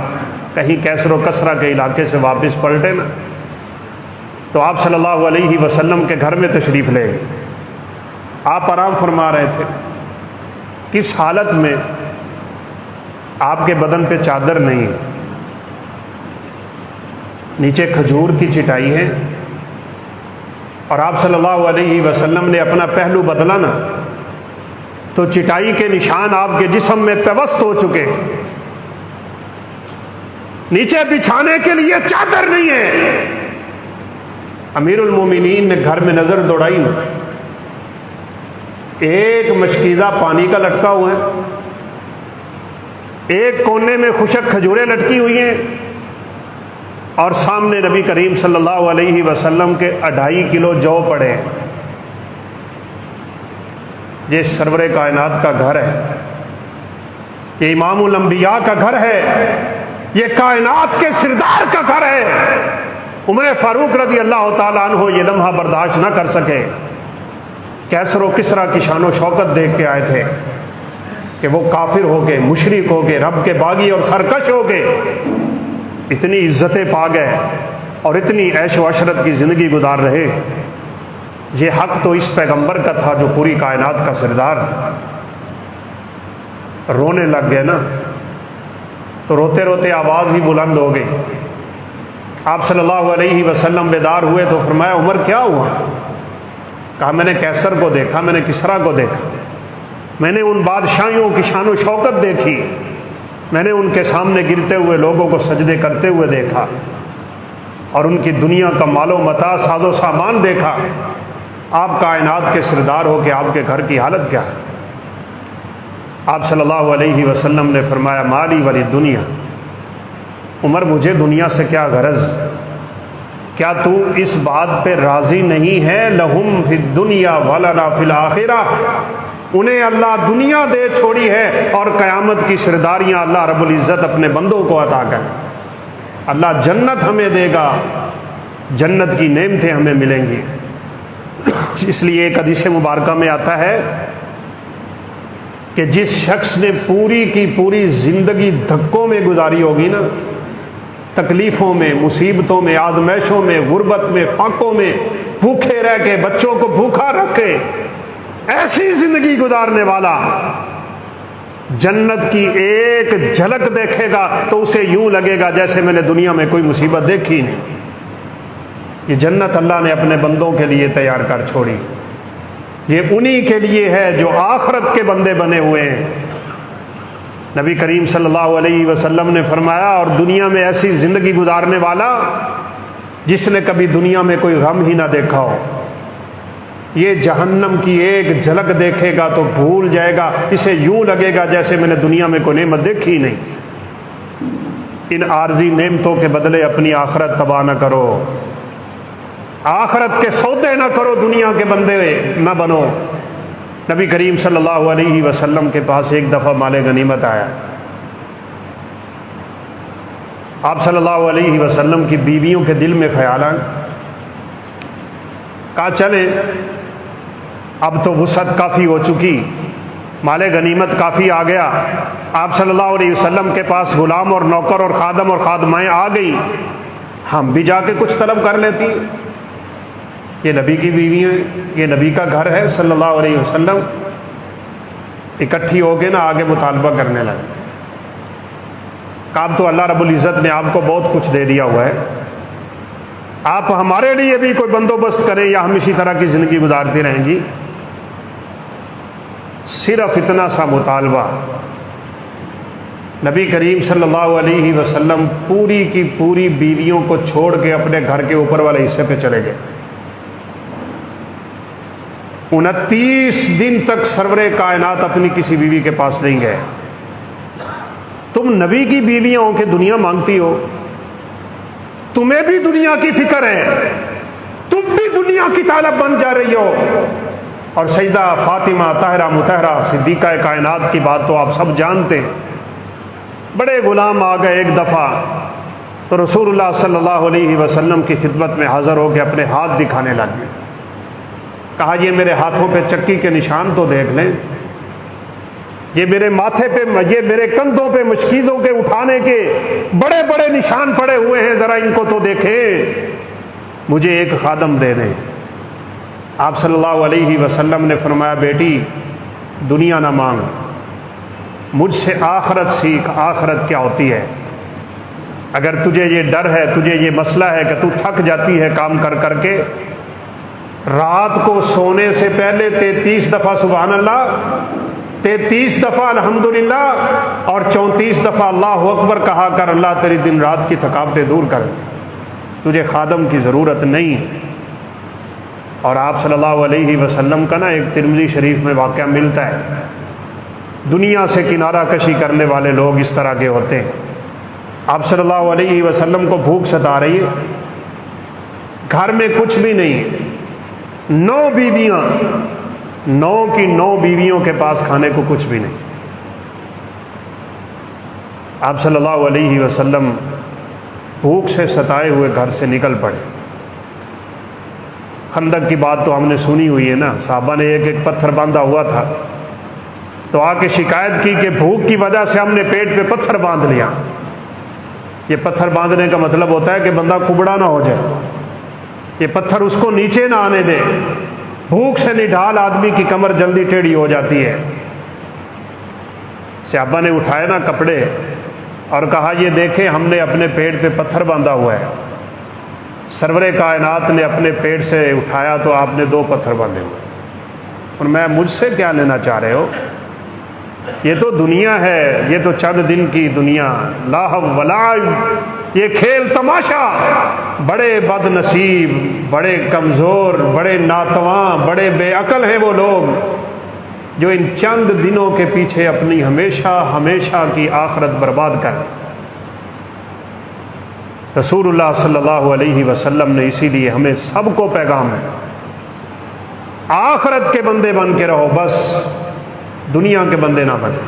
S1: کہیں کیسر و کسرہ کے علاقے سے واپس پلٹے نا، تو آپ صلی اللہ علیہ وسلم کے گھر میں تشریف لے گئے۔ آپ آرام فرما رہے تھے، کس حالت میں؟ آپ کے بدن پہ چادر نہیں، نیچے کھجور کی چٹائی ہے، اور آپ صلی اللہ علیہ وسلم نے اپنا پہلو بدلا نا تو چٹائی کے نشان آپ کے جسم میں پیوست ہو چکے، نیچے بچھانے کے لیے چادر نہیں ہے۔ امیر المومنین نے گھر میں نظر دوڑائی نا، ایک مشکیزہ پانی کا لٹکا ہوا ہے، ایک کونے میں خشک کھجوریں لٹکی ہوئی ہیں، اور سامنے نبی کریم صلی اللہ علیہ وسلم کے 2.5 کلو جو پڑے ہیں۔ یہ سرور کائنات کا گھر ہے، یہ امام الانبیاء کا گھر ہے، یہ کائنات کے سردار کا گھر ہے۔ عمر فاروق رضی اللہ تعالیٰ عنہ یہ لمحہ برداشت نہ کر سکے، کیسر و کسریٰ کی شان و شوکت دیکھ کے آئے تھے کہ وہ کافر ہو گئے، مشرک ہو گئے، رب کے باغی اور سرکش ہو گئے، اتنی عزتیں پا گئے اور اتنی عیش و عشرت کی زندگی گزار رہے۔ یہ حق تو اس پیغمبر کا تھا جو پوری کائنات کا سردار۔ رونے لگ گئے نا، تو روتے روتے آواز بھی بلند ہو گئی۔ آپ صلی اللہ علیہ وسلم بیدار ہوئے تو فرمایا عمر کیا ہوا؟ کہا میں نے کیسر کو دیکھا، میں نے کسریٰ کو دیکھا، میں نے ان بادشاہیوں کی شان و شوکت دیکھی، میں نے ان کے سامنے گرتے ہوئے لوگوں کو سجدے کرتے ہوئے دیکھا، اور ان کی دنیا کا مال و متاع ساز و سامان دیکھا۔ آپ کائنات کے سردار ہو کہ آپ کے گھر کی حالت کیا ہے؟ آپ صلی اللہ علیہ وسلم نے فرمایا مالی ولی دنیا، عمر مجھے دنیا سے کیا غرض؟ کیا تو اس بات پہ راضی نہیں ہے لہم فی الدنیا ولنا فی الآخرہ؟ انہیں اللہ دنیا دے چھوڑی ہے اور قیامت کی سرداریاں اللہ رب العزت اپنے بندوں کو عطا کرے۔ اللہ جنت ہمیں دے گا، جنت کی نعمتیں ہمیں ملیں گی۔ اس لیے ایک حدیث مبارکہ میں آتا ہے کہ جس شخص نے پوری کی پوری زندگی دھکوں میں گزاری ہوگی نا، تکلیفوں میں، مصیبتوں میں، آزمائشوں میں، غربت میں، فاقوں میں، بھوکے رہ کے بچوں کو بھوکا رکھے، ایسی زندگی گزارنے والا جنت کی ایک جھلک دیکھے گا تو اسے یوں لگے گا جیسے میں نے دنیا میں کوئی مصیبت دیکھی نہیں۔ یہ جنت اللہ نے اپنے بندوں کے لیے تیار کر چھوڑی۔ یہ انہی کے لیے ہے جو آخرت کے بندے بنے ہوئے ہیں۔ نبی کریم صلی اللہ علیہ وسلم نے فرمایا، اور دنیا میں ایسی زندگی گزارنے والا جس نے کبھی دنیا میں کوئی غم ہی نہ دیکھا ہو، یہ جہنم کی ایک جھلک دیکھے گا تو بھول جائے گا، اسے یوں لگے گا جیسے میں نے دنیا میں کوئی نعمت دیکھی ہی نہیں۔ ان عارضی نعمتوں کے بدلے اپنی آخرت تباہ نہ کرو، آخرت کے سودے نہ کرو، دنیا کے بندے نہ بنو۔ نبی کریم صلی اللہ علیہ وسلم کے پاس ایک دفعہ مال غنیمت آیا۔ آپ صلی اللہ علیہ وسلم کی بیویوں کے دل میں خیال آیا، کہا چلے اب تو وسعت کافی ہو چکی، مال غنیمت کافی آ گیا، آپ صلی اللہ علیہ وسلم کے پاس غلام اور نوکر اور خادم اور خادمائیں آ گئی، ہم بھی جا کے کچھ طلب کر لیتی۔ یہ نبی کی بیوی ہیں، یہ نبی کا گھر ہے صلی اللہ علیہ وسلم، اکٹھی ہو کے نا آگے مطالبہ کرنے لگے۔ اب تو اللہ رب العزت نے آپ کو بہت کچھ دے دیا ہوا ہے، آپ ہمارے لیے بھی کوئی بندوبست کریں یا ہم اسی طرح کی زندگی گزارتی رہیں گی؟ صرف اتنا سا مطالبہ۔ نبی کریم صلی اللہ علیہ وسلم پوری کی پوری بیویوں کو چھوڑ کے اپنے گھر کے اوپر والے حصے پہ چلے گئے۔ 29 دن تک سرور کائنات اپنی کسی بیوی کے پاس نہیں گئے۔ تم نبی کی بیویاں ہو کہ دنیا مانگتی ہو، تمہیں بھی دنیا کی فکر ہے، تم بھی دنیا کی طالب بن جا رہی ہو۔ اور سیدہ فاطمہ طاہرہ مطہرہ صدیقہ کائنات کی بات تو آپ سب جانتے ہیں۔ بڑے غلام آ گئے ایک دفعہ تو رسول اللہ صلی اللہ علیہ وسلم کی خدمت میں حاضر ہو کے اپنے ہاتھ دکھانے لگے، کہا یہ میرے ہاتھوں پہ چکی کے نشان تو دیکھ لیں، یہ میرے ماتھے پہ، یہ میرے کندھوں پہ مشکیزوں کے اٹھانے کے بڑے بڑے نشان پڑے ہوئے ہیں، ذرا ان کو تو دیکھیں، مجھے ایک خادم دے دیں۔ آپ صلی اللہ علیہ وسلم نے فرمایا بیٹی دنیا نہ مانگ، مجھ سے آخرت سیکھ، آخرت کیا ہوتی ہے۔ اگر تجھے یہ ڈر ہے، تجھے یہ مسئلہ ہے کہ تو تھک جاتی ہے کام کر کر کے، رات کو سونے سے پہلے 33 دفعہ سبحان اللہ، 33 دفعہ الحمدللہ اور 34 دفعہ اللہ اکبر کہا کر، اللہ تیری دن رات کی تھکاوٹیں دور کر، تجھے خادم کی ضرورت نہیں۔ اور آپ صلی اللہ علیہ وسلم کا نا ایک ترمذی شریف میں واقعہ ملتا ہے، دنیا سے کنارہ کشی کرنے والے لوگ اس طرح کے ہوتے ہیں۔ آپ صلی اللہ علیہ وسلم کو بھوک ستا رہی ہے، گھر میں کچھ بھی نہیں، 9 بیویاں، 9 کی 9 بیویوں کے پاس کھانے کو کچھ بھی نہیں۔ آپ صلی اللہ علیہ وسلم بھوک سے ستائے ہوئے گھر سے نکل پڑے۔ خندق کی بات تو ہم نے سنی ہوئی ہے نا، صحابہ نے ایک ایک پتھر باندھا ہوا تھا، تو آ کے شکایت کی کہ بھوک کی وجہ سے ہم نے پیٹ پہ پتھر باندھ لیا۔ یہ پتھر باندھنے کا مطلب ہوتا ہے کہ بندہ کبڑا نہ ہو جائے، یہ پتھر اس کو نیچے نہ آنے دے۔ بھوک سے نڈھال آدمی کی کمر جلدی ٹیڑھی ہو جاتی ہے۔ صحابہ نے اٹھائے نا کپڑے اور کہا یہ دیکھیں ہم نے اپنے پیٹ پہ پتھر باندھا ہوا ہے۔ سرور کائنات نے اپنے پیٹ سے اٹھایا تو آپ نے 2 پتھر باندھے ہوئے۔ اور میں مجھ سے کیا لینا چاہ رہے ہو، یہ تو دنیا ہے، یہ تو چند دن کی دنیا، لاہو ولعب، یہ کھیل تماشا۔ بڑے بد نصیب، بڑے کمزور، بڑے ناتواں، بڑے بے عقل ہیں وہ لوگ جو ان چند دنوں کے پیچھے اپنی ہمیشہ ہمیشہ کی آخرت برباد کر۔ رسول اللہ صلی اللہ علیہ وسلم نے اسی لیے ہمیں سب کو پیغام ہے، آخرت کے بندے بن کے رہو، بس دنیا کے بندے نہ بنے۔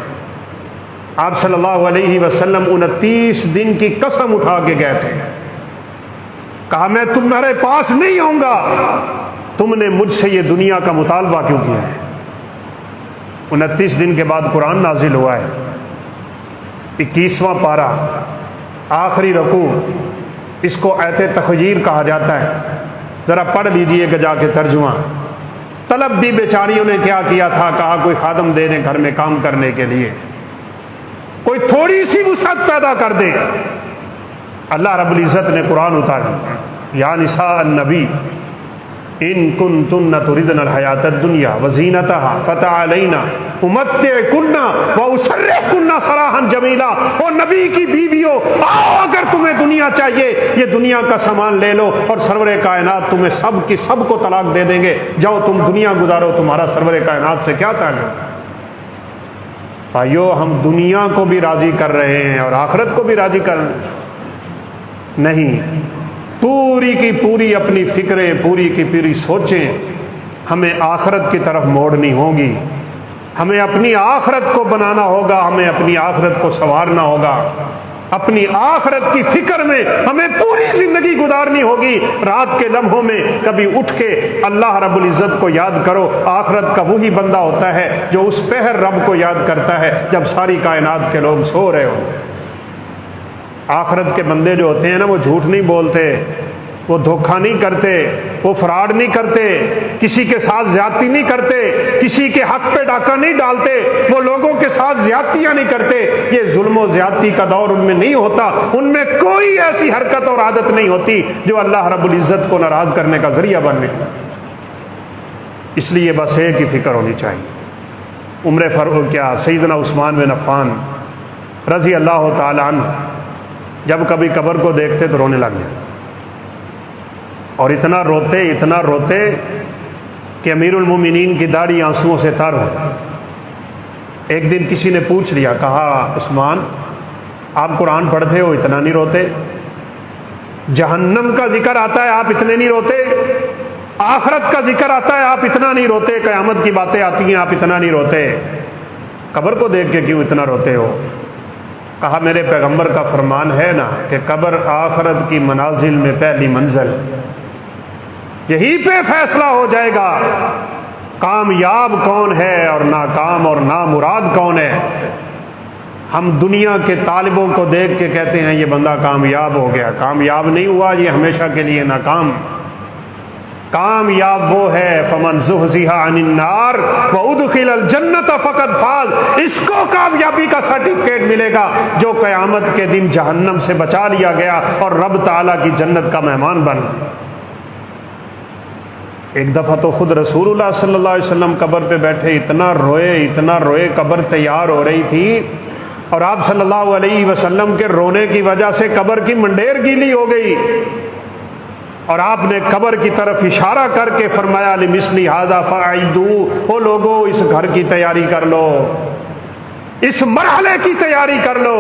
S1: آپ صلی اللہ علیہ وسلم 29 دن کی قسم اٹھا کے گئے تھے، کہا میں تمہارے پاس نہیں آؤں گا، تم نے مجھ سے یہ دنیا کا مطالبہ کیوں کیا ہے۔ 29 دن کے بعد قرآن نازل ہوا ہے، 21واں پارہ، آخری رکوع، اس کو ایت تخییر کہا جاتا ہے، ذرا پڑھ لیجئے گا جا کے ترجمہ۔ طلب بھی بیچاریوں نے کیا کیا تھا، کہا کوئی خادم دے دیں گھر میں کام کرنے کے لیے، کوئی تھوڑی سی وسعت پیدا کر دے۔ اللہ رب العزت نے قرآن اتاری، یا نساء النبی ان کنتن تردن الحیات الدنیا وزینتہا فتعالینا امتعکن واسرحکن سراحا جمیلا۔ او نبی کی بیویوں، آؤ اگر تمہیں دنیا چاہیے یہ دنیا کا سامان لے لو، اور سرور کائنات تمہیں سب کی سب کو طلاق دے دیں گے، جاؤ تم دنیا گزارو، تمہارا سرور کائنات سے کیا تعلق۔ بھائیو ہم دنیا کو بھی راضی کر رہے ہیں اور آخرت کو بھی راضی کر رہے ہیں؟ نہیں، پوری کی پوری اپنی فکریں، پوری کی پوری سوچیں ہمیں آخرت کی طرف موڑنی ہوگی، ہمیں اپنی آخرت کو بنانا ہوگا، ہمیں اپنی آخرت کو سنوارنا ہوگا، اپنی آخرت کی فکر میں ہمیں پوری زندگی گزارنی ہوگی۔ رات کے لمحوں میں کبھی اٹھ کے اللہ رب العزت کو یاد کرو۔ آخرت کا وہی بندہ ہوتا ہے جو اس پہر رب کو یاد کرتا ہے جب ساری کائنات کے لوگ سو رہے ہو۔ آخرت کے بندے جو ہوتے ہیں نا، وہ جھوٹ نہیں بولتے، وہ دھوکہ نہیں کرتے، وہ فراڈ نہیں کرتے، کسی کے ساتھ زیادتی نہیں کرتے، کسی کے حق پہ ڈاکہ نہیں ڈالتے، وہ لوگوں کے ساتھ زیادتیاں نہیں کرتے۔ یہ ظلم و زیادتی کا دور ان میں نہیں ہوتا، ان میں کوئی ایسی حرکت اور عادت نہیں ہوتی جو اللہ رب العزت کو ناراض کرنے کا ذریعہ بننے۔ اس لیے بس ایک ہی فکر ہونی چاہیے۔ عمر فاروق کیا سیدنا عثمان بن عفان رضی اللہ تعالی عنہ جب کبھی قبر کو دیکھتے تو رونے لگ جاتے، اور اتنا روتے کہ امیر المومنین کی داڑھی آنسوؤں سے تر ہو۔ ایک دن کسی نے پوچھ لیا، کہا عثمان آپ قرآن پڑھتے ہو اتنا نہیں روتے؟ جہنم کا ذکر آتا ہے آپ اتنے نہیں روتے؟ آخرت کا ذکر آتا ہے آپ اتنا نہیں روتے؟ قیامت کی باتیں آتی ہیں آپ اتنا نہیں روتے؟ قبر کو دیکھ کے کیوں اتنا روتے ہو؟ کہا میرے پیغمبر کا فرمان ہے نا کہ قبر آخرت کی منازل میں پہلی منزل، یہی پہ فیصلہ ہو جائے گا کامیاب کون ہے اور ناکام اور نامراد کون ہے۔ ہم دنیا کے طالبوں کو دیکھ کے کہتے ہیں یہ بندہ کامیاب ہو گیا، کامیاب نہیں ہوا، یہ ہمیشہ کے لیے ناکام۔ کامیاب وہ ہے فمن زحزح عن النار وادخل الجنۃ فقد فاز، اس کو کامیابی کا سرٹیفکیٹ ملے گا جو قیامت کے دن جہنم سے بچا لیا گیا اور رب تعالیٰ کی جنت کا مہمان بن۔ ایک دفعہ تو خود رسول اللہ صلی اللہ علیہ وسلم قبر پہ بیٹھے اتنا روئے، قبر تیار ہو رہی تھی اور آپ صلی اللہ علیہ وسلم کے رونے کی وجہ سے قبر کی منڈیر گیلی ہو گئی، اور آپ نے قبر کی طرف اشارہ کر کے فرمایا لمثل ھذا فاعدوا، او لوگو اس گھر کی تیاری کر لو، اس مرحلے کی تیاری کر لو۔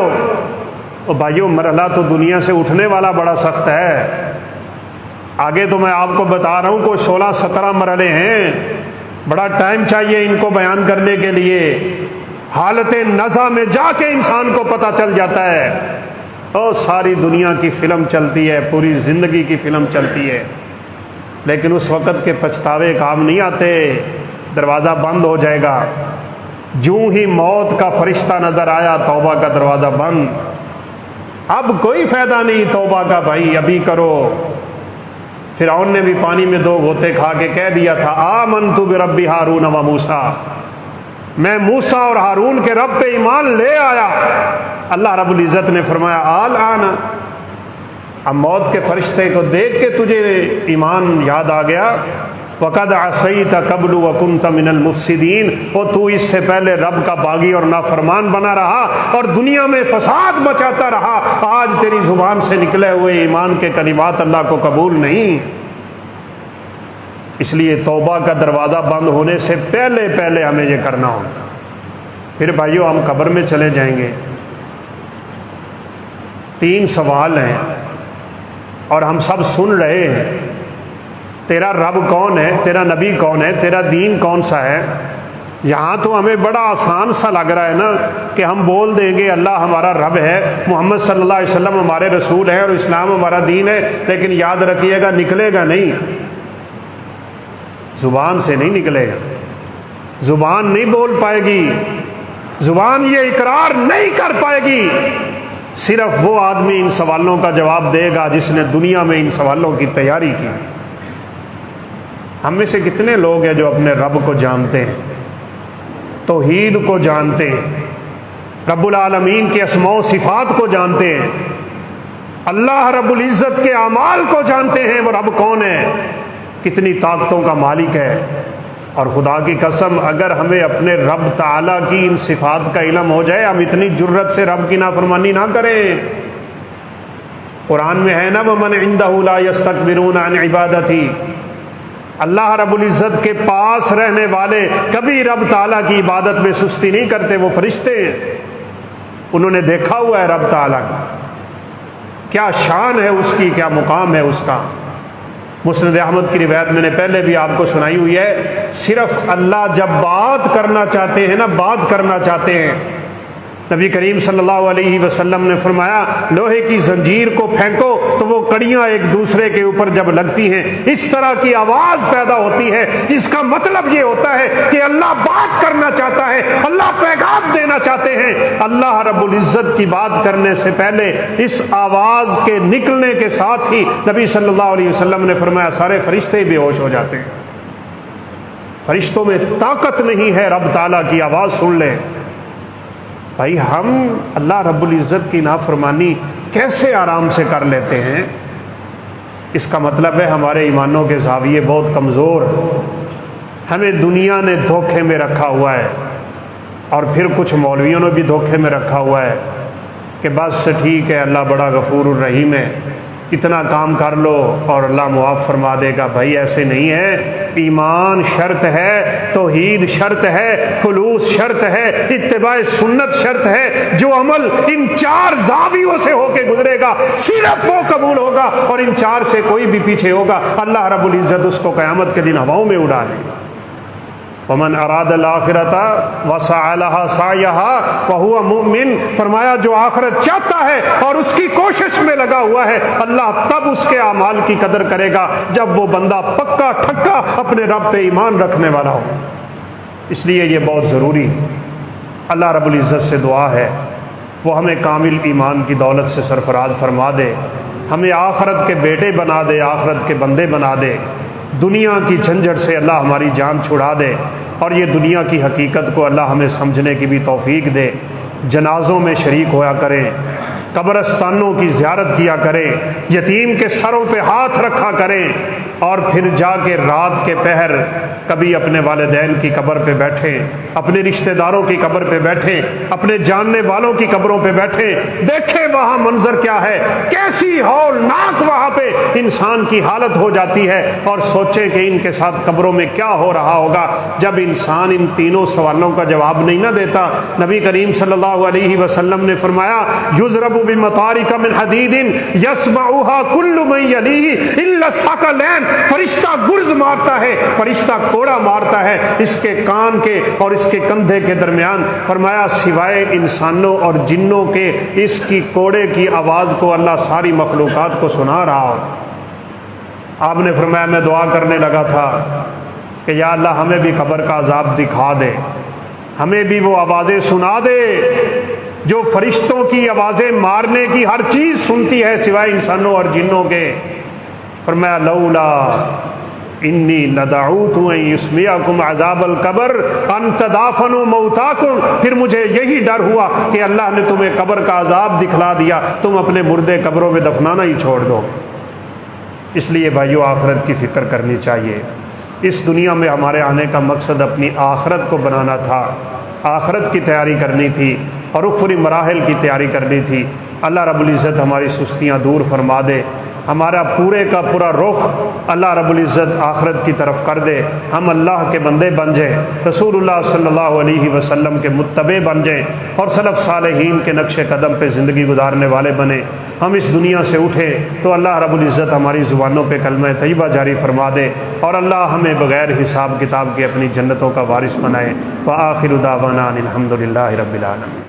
S1: او بھائیو مرحلہ تو دنیا سے اٹھنے والا بڑا سخت ہے، آگے تو میں آپ کو بتا رہا ہوں کوئی 16-17 مرحلے ہیں، بڑا ٹائم چاہیے ان کو بیان کرنے کے لیے۔ حالت نزع میں جا کے انسان کو پتہ چل جاتا ہے، اور ساری دنیا کی فلم چلتی ہے، پوری زندگی کی فلم چلتی ہے، لیکن اس وقت کے پچھتاوے کام نہیں آتے، دروازہ بند ہو جائے گا۔ جوں ہی موت کا فرشتہ نظر آیا توبہ کا دروازہ بند، اب کوئی فائدہ نہیں توبہ کا، بھائی ابھی کرو۔ فرعون نے بھی پانی میں 2 غوطے کھا کے کہہ دیا تھا آمنت برب ہارون و موسیٰ، میں موسیٰ اور ہارون کے رب پہ ایمان لے آیا۔ اللہ رب العزت نے فرمایا الآن، اب موت کے فرشتے کو دیکھ کے تجھے ایمان یاد آ گیا، وَقَدْ عَصَيْتَ قَبْلُ وَكُنْتَ مِنَ الْمُفْسِدِينَ، اور تو اس سے پہلے رب کا باغی اور نافرمان بنا رہا اور دنیا میں فساد مچاتا رہا، آج تیری زبان سے نکلے ہوئے ایمان کے کلمات اللہ کو قبول نہیں۔ اس لیے توبہ کا دروازہ بند ہونے سے پہلے ہمیں یہ کرنا ہوگا۔ پھر بھائیو ہم قبر میں چلے جائیں گے، 3 سوال ہیں اور ہم سب سن رہے ہیں، تیرا رب کون ہے، تیرا نبی کون ہے، تیرا دین کون سا ہے۔ یہاں تو ہمیں بڑا آسان سا لگ رہا ہے نا کہ ہم بول دیں گے اللہ ہمارا رب ہے، محمد صلی اللہ علیہ وسلم ہمارے رسول ہیں اور اسلام ہمارا دین ہے، لیکن یاد رکھیے گا نکلے گا نہیں، زبان سے نہیں نکلے گا، زبان نہیں بول پائے گی، زبان یہ اقرار نہیں کر پائے گی۔ صرف وہ آدمی ان سوالوں کا جواب دے گا جس نے دنیا میں ان سوالوں کی تیاری کی۔ ہم میں سے کتنے لوگ ہیں جو اپنے رب کو جانتے ہیں، توحید کو جانتے ہیں، رب العالمین کے اسماء و صفات کو جانتے ہیں، اللہ رب العزت کے اعمال کو جانتے ہیں، وہ رب کون ہے۔ کتنی طاقتوں کا مالک ہے۔ اور خدا کی قسم اگر ہمیں اپنے رب تعالیٰ کی ان صفات کا علم ہو جائے ہم اتنی جرت سے رب کی نافرمانی نہ کریں۔ قرآن میں ہے نا وَمَنْ عِنْدَهُ لَا يَسْتَكْبِرُونَ عَنْ عِبَادَتِهِ، اللہ رب العزت کے پاس رہنے والے کبھی رب تعالیٰ کی عبادت میں سستی نہیں کرتے، وہ فرشتے ہیں، انہوں نے دیکھا ہوا ہے رب تعالیٰ کا، کیا شان ہے اس کی، کیا مقام ہے اس کا۔ مسند احمد کی روایت میں نے پہلے بھی آپ کو سنائی ہوئی ہے، صرف اللہ جب بات کرنا چاہتے ہیں نا، بات کرنا چاہتے ہیں، نبی کریم صلی اللہ علیہ وسلم نے فرمایا لوہے کی زنجیر کو پھینکو تو وہ کڑیاں ایک دوسرے کے اوپر جب لگتی ہیں اس طرح کی آواز پیدا ہوتی ہے، اس کا مطلب یہ ہوتا ہے کہ اللہ بات کرنا چاہتا ہے، اللہ پیغام دینا چاہتے ہیں۔ اللہ رب العزت کی بات کرنے سے پہلے اس آواز کے نکلنے کے ساتھ ہی نبی صلی اللہ علیہ وسلم نے فرمایا سارے فرشتے بے ہوش ہو جاتے ہیں۔ فرشتوں میں طاقت نہیں ہے رب تعالیٰ کی آواز سن لیں۔ بھائی ہم اللہ رب العزت کی نافرمانی کیسے آرام سے کر لیتے ہیں؟ اس کا مطلب ہے ہمارے ایمانوں کے زاویے بہت کمزور، ہمیں دنیا نے دھوکے میں رکھا ہوا ہے، اور پھر کچھ مولویوں نے بھی دھوکے میں رکھا ہوا ہے کہ بس ٹھیک ہے اللہ بڑا غفور الرحیم ہے، اتنا کام کر لو اور اللہ معاف فرما دے گا۔ بھائی ایسے نہیں ہے، ایمان شرط ہے، توحید شرط ہے، خلوص شرط ہے، اتباع سنت شرط ہے۔ جو عمل ان چار زاویوں سے ہو کے گزرے گا صرف وہ قبول ہوگا، اور ان چار سے کوئی بھی پیچھے ہوگا اللہ رب العزت اس کو قیامت کے دن ہواؤں میں اڑا لے گا۔ ومن اراد الآخرۃ وسعى لها سعيها وهو مؤمن، فرمایا جو آخرت چاہتا ہے اور اس کی کوشش میں لگا ہوا ہے اللہ تب اس کے اعمال کی قدر کرے گا جب وہ بندہ پکا ٹھکا اپنے رب پہ ایمان رکھنے والا ہو۔ اس لیے یہ بہت ضروری ہے، اللہ رب العزت سے دعا ہے وہ ہمیں کامل ایمان کی دولت سے سرفراز فرما دے، ہمیں آخرت کے بیٹے بنا دے، آخرت کے بندے بنا دے، دنیا کی جھنجھٹ سے اللہ ہماری جان چھڑا دے، اور یہ دنیا کی حقیقت کو اللہ ہمیں سمجھنے کی بھی توفیق دے۔ جنازوں میں شریک ہوا کریں، قبرستانوں کی زیارت کیا کریں، یتیم کے سروں پہ ہاتھ رکھا کریں، اور پھر جا کے رات کے پہر کبھی اپنے والدین کی قبر پہ بیٹھیں، اپنے رشتہ داروں کی قبر پہ بیٹھیں، اپنے جاننے والوں کی قبروں پہ بیٹھیں، دیکھیں وہاں منظر کیا ہے، کیسی ہولناک وہاں پہ انسان کی حالت ہو جاتی ہے، اور سوچیں کہ ان کے ساتھ قبروں میں کیا ہو رہا ہوگا جب انسان ان تینوں سوالوں کا جواب نہیں نہ دیتا۔ نبی کریم صلی اللہ علیہ وسلم نے فرمایا یضرب بمطارق من حدید یسمعها کل من یلیہ الا الثقلین، فرشتہ گرز مارتا ہے، فرشتہ کوڑا مارتا ہے اس کے کان کے اور اس کے کندھے کے درمیان، فرمایا سوائے انسانوں اور جنوں کے اس کی کوڑے کی آواز کو اللہ ساری مخلوقات کو سنا رہا ہو۔ آپ نے فرمایا میں دعا کرنے لگا تھا کہ یا اللہ ہمیں بھی قبر کا عذاب دکھا دے، ہمیں بھی وہ آوازیں سنا دے جو فرشتوں کی آوازیں مارنے کی ہر چیز سنتی ہے سوائے انسانوں اور جنوں کے۔ فرمایا لولا انی لدعوت ان یسمعکم عذاب القبر ان تدافنوا موتاکم، پھر مجھے یہی ڈر ہوا کہ اللہ نے تمہیں قبر کا عذاب دکھلا دیا، تم اپنے مردے قبروں میں دفنانا ہی چھوڑ دو۔ اس لیے بھائیو آخرت کی فکر کرنی چاہیے۔ اس دنیا میں ہمارے آنے کا مقصد اپنی آخرت کو بنانا تھا، آخرت کی تیاری کرنی تھی اور اخروی مراحل کی تیاری کرنی تھی۔ اللہ رب العزت ہماری سستیاں دور فرما دے، ہمارا پورے کا پورا رخ اللہ رب العزت آخرت کی طرف کر دے، ہم اللہ کے بندے بن جائیں، رسول اللہ صلی اللہ علیہ وسلم کے متبع بن جائیں، اور سلف صالحین کے نقش قدم پہ زندگی گزارنے والے بنیں۔ ہم اس دنیا سے اٹھیں تو اللہ رب العزت ہماری زبانوں پہ کلمہ طیبہ جاری فرما دے، اور اللہ ہمیں بغیر حساب کتاب کے اپنی جنتوں کا وارث بنائے۔ وآخر دعوانا ان الحمد للہ رب العالمین۔